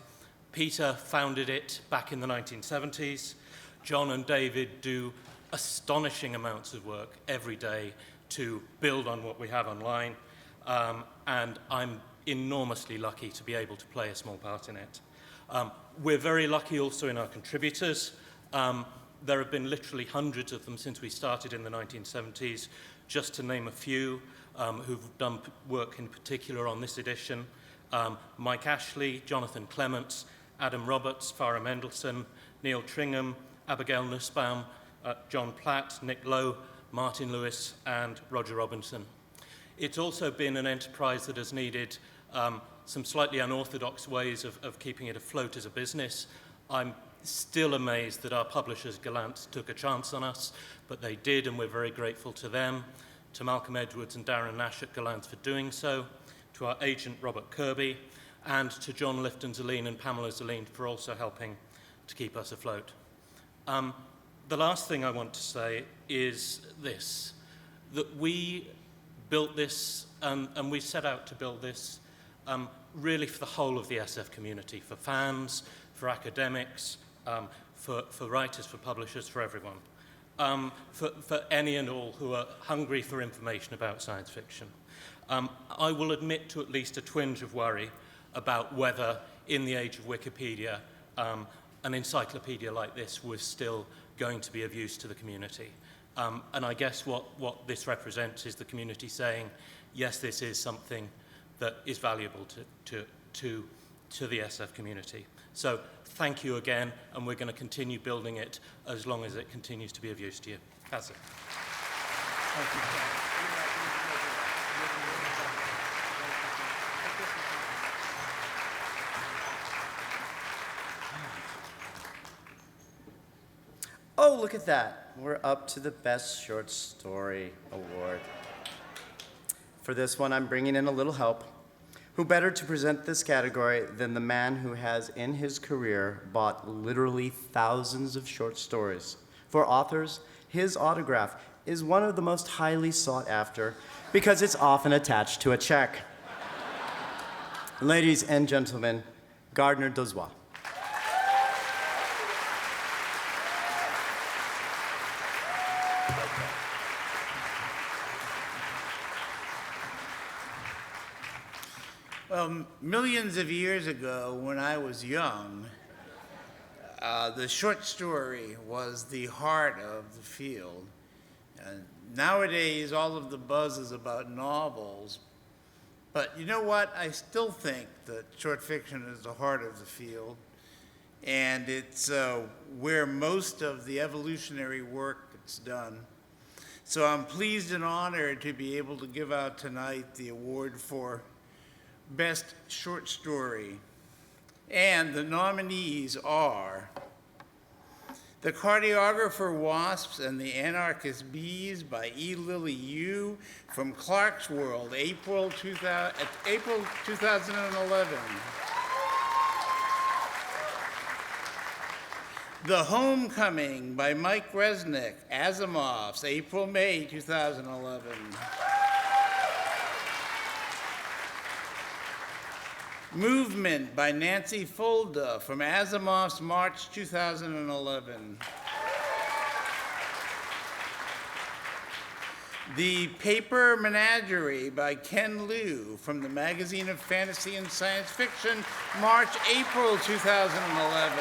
Peter founded it back in the 1970s. John and David do astonishing amounts of work every day to build on what we have online, and I'm enormously lucky to be able to play a small part in it. We're very lucky also in our contributors. There have been literally hundreds of them since we started in the 1970s, just to name a few who've done work in particular on this edition. Mike Ashley, Jonathan Clements, Adam Roberts, Farah Mendelsohn, Neil Tringham, Abigail Nussbaum, John Platt, Nick Lowe, Martin Lewis, and Roger Robinson. It's also been an enterprise that has needed some slightly unorthodox ways of keeping it afloat as a business. I'm still amazed that our publishers, Gallant, took a chance on us, but they did, and we're very grateful to them, to Malcolm Edwards and Darren Nash at Gallant for doing so, to our agent, Robert Kirby, and to John Lifton-Zelene and Pamela Zelene for also helping to keep us afloat. The last thing I want to say is this, that we built this, and we set out to build this really for the whole of the SF community, for fans, for academics, for writers, for publishers, for everyone, for any and all who are hungry for information about science fiction. I will admit to at least a twinge of worry about whether, in the age of Wikipedia, an encyclopedia like this was still going to be of use to the community. And I guess what this represents is the community saying, yes, this is something that is valuable to the SF community. So thank you again, and we're going to continue building it as long as it continues to be of use to you. That's it. Thank you. Oh, look at that. We're up to the Best Short Story Award. For this one, I'm bringing in a little help. Who better to present this category than the man who has, in his career, bought literally thousands of short stories. For authors, his autograph is one of the most highly sought after because it's often attached to a check. Ladies and gentlemen, Gardner Dozois. Well, millions of years ago, when I was young, the short story was the heart of the field. Nowadays, all of the buzz is about novels. But you know what? I still think that short fiction is the heart of the field. And it's where most of the evolutionary work gets done. So I'm pleased and honored to be able to give out tonight the award for Best Short Story. And the nominees are The Cardiographer Wasps and the Anarchist Bees by E. Lily Yu from Clark's World, April 2011. The Homecoming by Mike Resnick, Asimov's, April-May 2011. Movement by Nancy Fulda from Asimov's, March 2011. The Paper Menagerie by Ken Liu from the Magazine of Fantasy and Science Fiction, March, April 2011.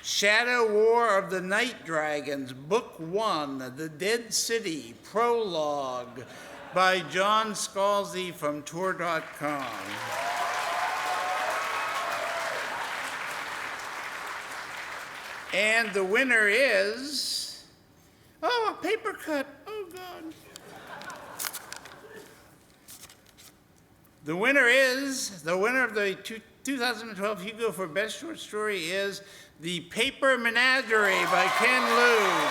Shadow War of the Night Dragons, Book 1, The Dead City, Prologue, by John Scalzi from Tour.com. And the winner is, a paper cut, oh God. The winner of the 2012 Hugo for Best Short Story is The Paper Menagerie by Ken Liu.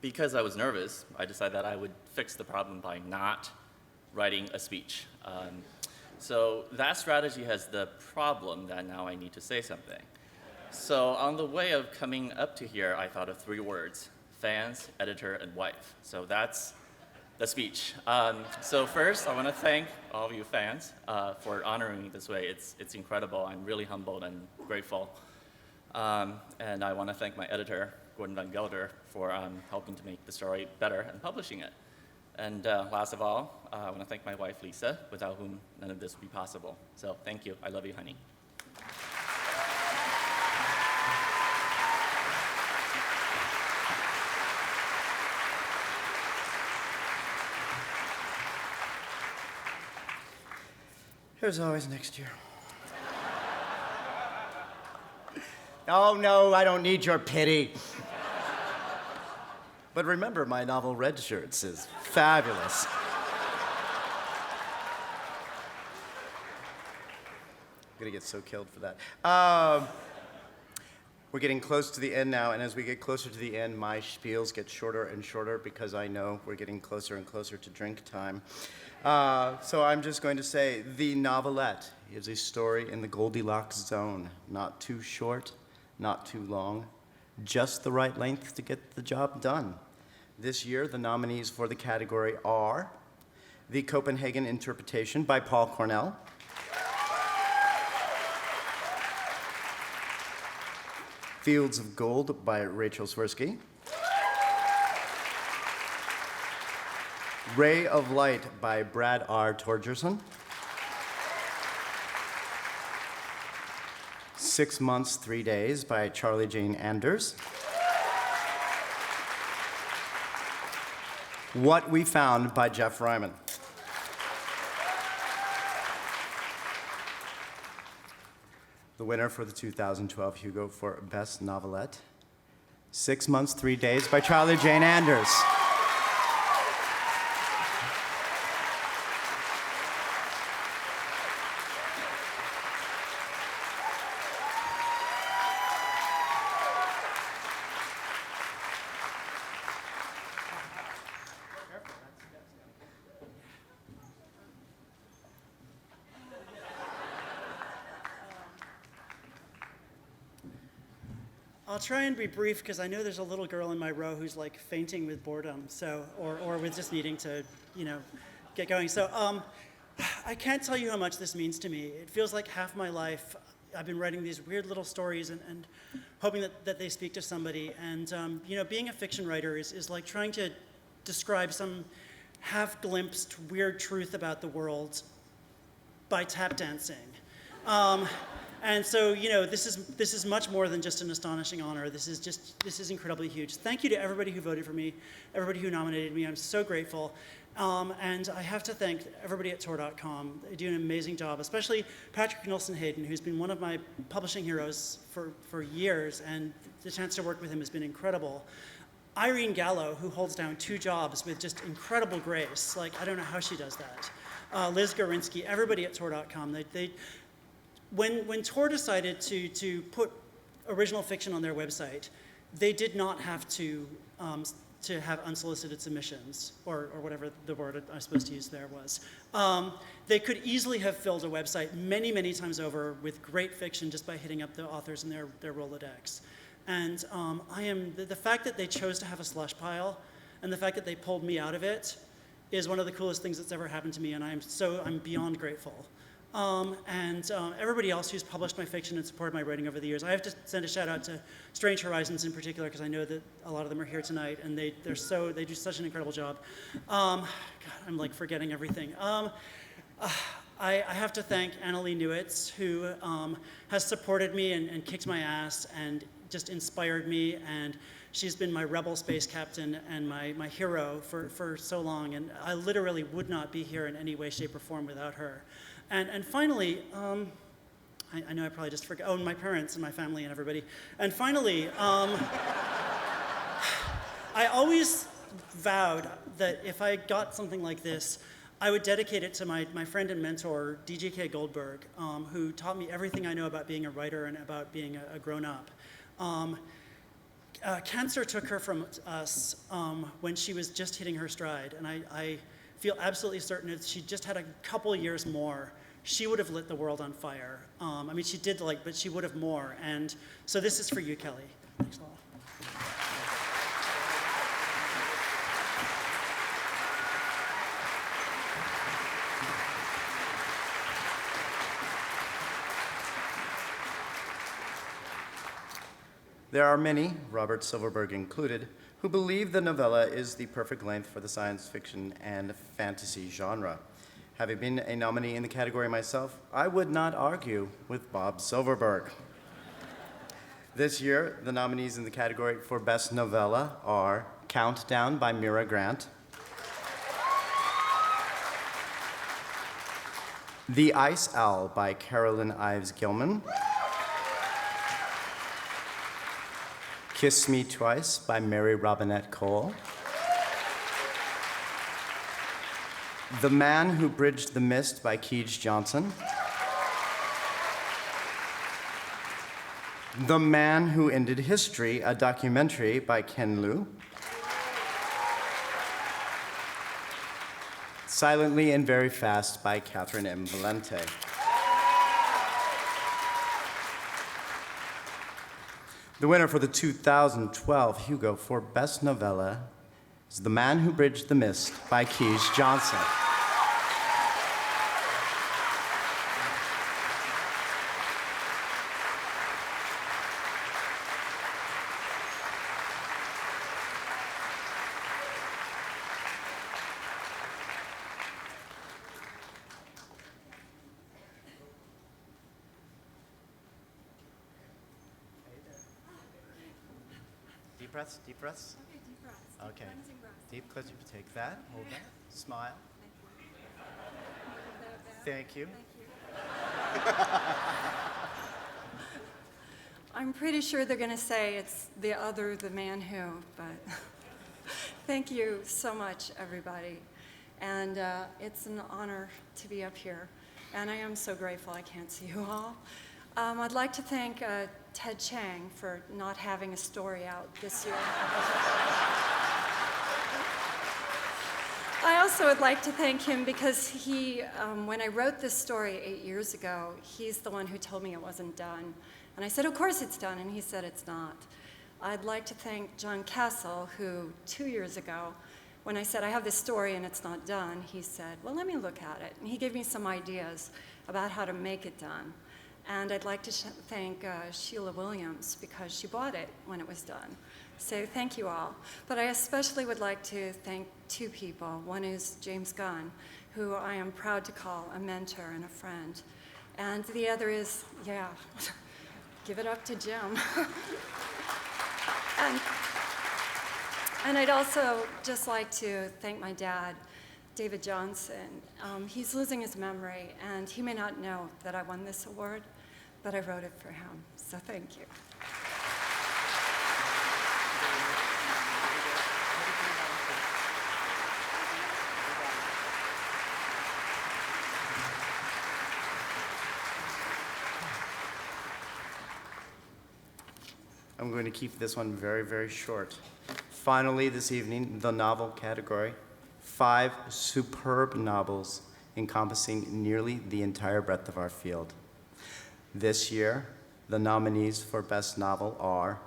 Because I was nervous, I decided that I would fix the problem by not writing a speech. So that strategy has the problem that now I need to say something. So on the way of coming up to here, I thought of 3 words: fans, editor, and wife. So that's the speech. So first, I want to thank all of you fans for honoring me this way. It's incredible. I'm really humbled and grateful. And I want to thank my editor, Gordon Van Gelder, for helping to make the story better and publishing it. And last of all, I want to thank my wife, Lisa, without whom none of this would be possible. So thank you. I love you, honey. Here's always next year. Oh, no, I don't need your pity. But remember, my novel Red Shirts is fabulous. I'm gonna get so killed for that. We're getting close to the end now, and as we get closer to the end, my spiels get shorter and shorter because I know we're getting closer and closer to drink time. So I'm just going to say, The Novelette is a story in the Goldilocks zone. Not too short, not too long, just the right length to get the job done. This year, the nominees for the category are The Copenhagen Interpretation by Paul Cornell, Fields of Gold by Rachel Swirsky, Ray of Light by Brad R. Torgerson, 6 Months, 3 Days by Charlie Jane Anders, What We Found by Jeff Ryman. The winner for the 2012 Hugo for Best Novelette, 6 Months, 3 Days by Charlie Jane Anders. I'll try and be brief because I know there's a little girl in my row who's like fainting with boredom, so or with just needing to, get going. So I can't tell you how much this means to me. It feels like half my life I've been writing these weird little stories and hoping that they speak to somebody. And being a fiction writer is like trying to describe some half-glimpsed weird truth about the world by tap dancing. And so, this is much more than just an astonishing honor. This is incredibly huge. Thank you to everybody who voted for me, everybody who nominated me. I'm so grateful. And I have to thank everybody at Tor.com. They do an amazing job, especially Patrick Nelson Hayden, who's been one of my publishing heroes for years, and the chance to work with him has been incredible. Irene Gallo, who holds down 2 jobs with just incredible grace. Like, I don't know how she does that. Liz Gorinsky, everybody at Tor.com. When Tor decided to put original fiction on their website, they did not have to have unsolicited submissions, or whatever the word I'm supposed to use there was. They could easily have filled a website many, many times over with great fiction just by hitting up the authors in their Rolodex. And the fact that they chose to have a slush pile, and the fact that they pulled me out of it, is one of the coolest things that's ever happened to me, and I'm beyond grateful. Everybody else who's published my fiction and supported my writing over the years. I have to send a shout out to Strange Horizons in particular, because I know that a lot of them are here tonight, and they do such an incredible job. God, I'm like forgetting everything. I have to thank Annalee Newitz, who has supported me and kicked my ass and just inspired me, and she's been my rebel space captain and my hero for so long, and I literally would not be here in any way, shape, or form without her. And finally, I know I probably just forgot, my parents and my family and everybody. And finally, I always vowed that if I got something like this, I would dedicate it to my friend and mentor, DJK Goldberg, who taught me everything I know about being a writer and about being a grown-up. Cancer took her from us when she was just hitting her stride, and I feel absolutely certain if she just had a couple years more, she would have lit the world on fire. She did but she would have more. And so this is for you, Kelly. Thanks a lot. There are many, Robert Silverberg included, who believe the novella is the perfect length for the science fiction and fantasy genre. Having been a nominee in the category myself, I would not argue with Bob Silverberg. This year, the nominees in the category for Best Novella are Countdown by Mira Grant, The Ice Owl by Carolyn Ives Gilman, Kiss Me Twice by Mary Robinette Cole, The Man Who Bridged the Mist by Keej Johnson, The Man Who Ended History, a documentary by Ken Liu, Silently and Very Fast by Catherine M. Valente. The winner for the 2012 Hugo for Best Novella is The Man Who Bridged the Mist by Keej Johnson. Deep breaths, deep breaths. Okay, deep breaths. Okay. Cleansing breaths. Deep cleansing. Take that, hold that, smile. Thank you. I'm pretty sure they're going to say it's the man who, but thank you so much, everybody. And it's an honor to be up here. And I am so grateful I can't see you all. I'd like to thank Ted Chang for not having a story out this year. I also would like to thank him because he, when I wrote this story 8 years ago, he's the one who told me it wasn't done. And I said, of course it's done, and he said it's not. I'd like to thank John Castle, who 2 years ago, when I said, I have this story and it's not done, he said, well, let me look at it. And he gave me some ideas about how to make it done. And I'd like to thank Sheila Williams because she bought it when it was done. So thank you all. But I especially would like to thank two people. One is James Gunn, who I am proud to call a mentor and a friend. And the other is, yeah, give it up to Jim. And I'd also just like to thank my dad, David Johnson. He's losing his memory, and he may not know that I won this award, but I wrote it for him, so thank you. I'm going to keep this one very, very short. Finally, this evening, the novel category. 5 superb novels encompassing nearly the entire breadth of our field. This year, the nominees for Best Novel are,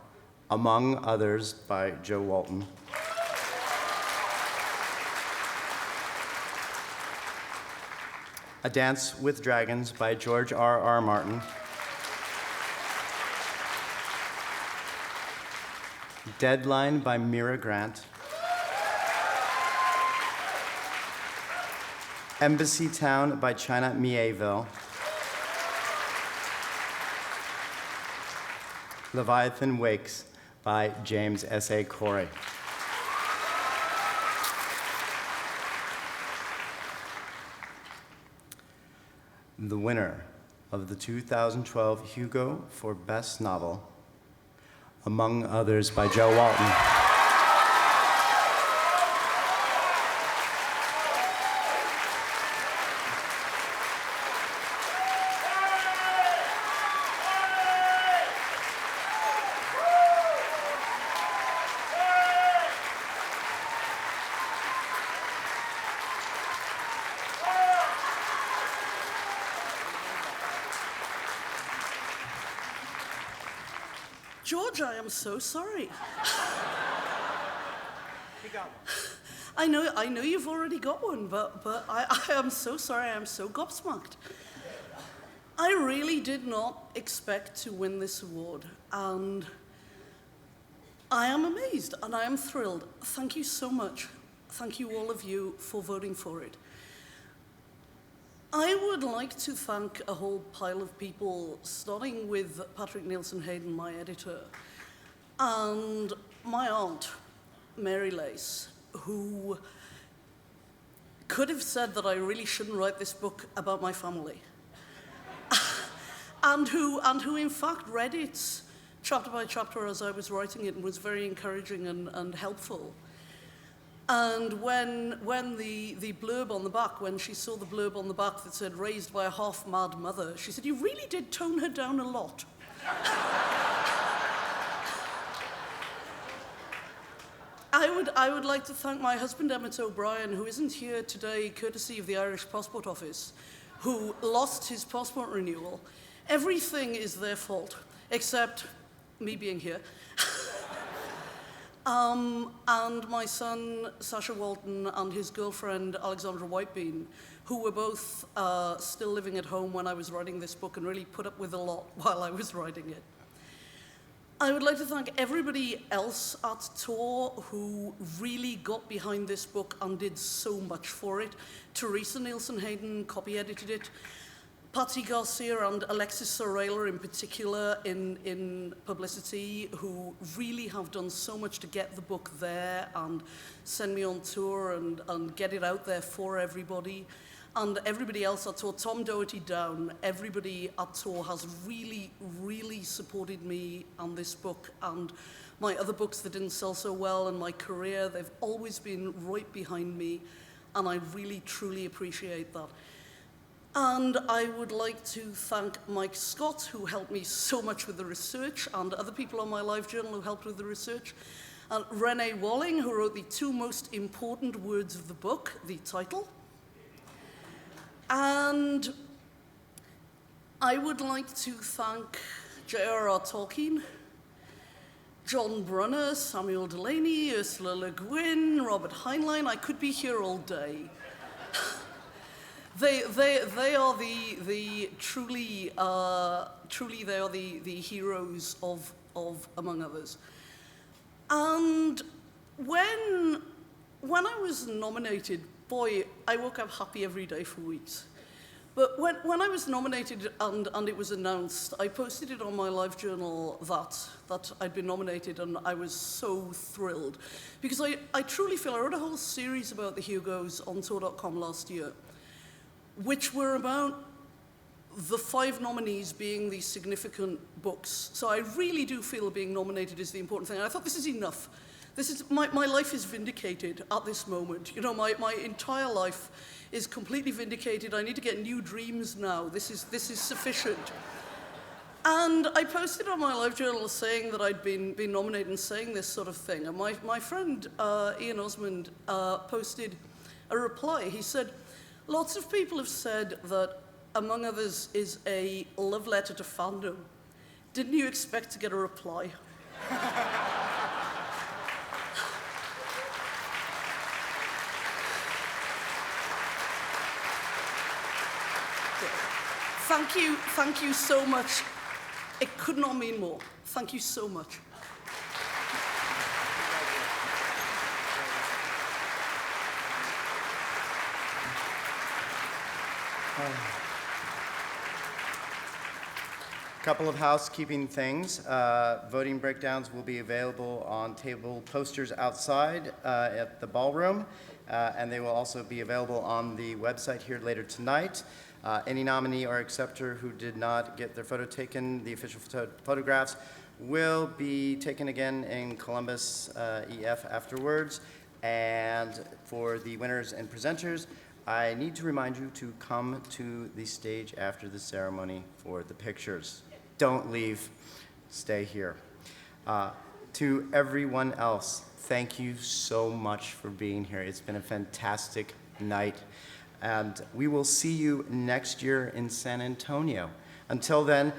among others, by Joe Walton, A Dance with Dragons by George R.R. Martin, Deadline by Mira Grant, Embassy Town by China Mieville, Leviathan Wakes by James S.A. Corey. The winner of the 2012 Hugo for Best Novel, among others, by Joe Walton. George, I am so sorry. He got one. I know you've already got one, but I am so sorry. I am so gobsmacked. I really did not expect to win this award, and I am amazed and I am thrilled. Thank you so much. Thank you, all of you, for voting for it. I would like to thank a whole pile of people, starting with Patrick Nielsen Hayden, my editor, and my aunt, Mary Lace, who could have said that I really shouldn't write this book about my family, and who in fact read it chapter by chapter as I was writing it and was very encouraging and helpful. And when the blurb on the back, when she saw the blurb on the back that said, raised by a half-mad mother, she said, you really did tone her down a lot. I would like to thank my husband, Emmett O'Brien, who isn't here today, courtesy of the Irish Passport Office, who lost his passport renewal. Everything is their fault, except me being here. And my son, Sasha Walton, and his girlfriend, Alexandra Whitebean, who were both still living at home when I was writing this book and really put up with a lot while I was writing it. I would like to thank everybody else at Tor who really got behind this book and did so much for it. Teresa Nielsen Hayden copy-edited it. Patsy Garcia and Alexis Sorella in particular in publicity, who really have done so much to get the book there and send me on tour and get it out there for everybody. And everybody else at Tor, Tom Doherty down, everybody at Tor has really, really supported me on this book and my other books that didn't sell so well and my career. They've always been right behind me, and I really, truly appreciate that. And I would like to thank Mike Scott, who helped me so much with the research, and other people on my live journal who helped with the research. and Renee Walling, who wrote the two most important words of the book, the title. And I would like to thank J.R.R. Tolkien, John Brunner, Samuel Delaney, Ursula Le Guin, Robert Heinlein. I could be here all day. They are the truly they are the heroes of among others. And when I was nominated, boy, I woke up happy every day for weeks. But when I was nominated and it was announced, I posted it on my LiveJournal that I'd been nominated, and I was so thrilled. Because I truly feel, I wrote a whole series about the Hugos on Tor.com last year, which were about the 5 nominees being the significant books. So I really do feel being nominated is the important thing. And I thought, this is enough. This is, my life is vindicated at this moment. You know, my entire life is completely vindicated. I need to get new dreams now. This is sufficient. And I posted on my LiveJournal saying that I'd been nominated and saying this sort of thing. And my friend Ian Osmond posted a reply. He said, lots of people have said that Among Others is a love letter to fandom. Didn't you expect to get a reply? Thank you so much. It could not mean more. Thank you so much. Couple of housekeeping things. Voting breakdowns will be available on table posters outside at the ballroom, and they will also be available on the website here later tonight. Any nominee or acceptor who did not get their photo taken, the official photographs will be taken again in Columbus EF afterwards. And for the winners and presenters, I need to remind you to come to the stage after the ceremony for the pictures. Don't leave, stay here. To everyone else, thank you so much for being here. It's been a fantastic night. And we will see you next year in San Antonio. Until then,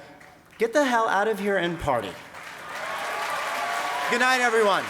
get the hell out of here and party. Good night, everyone.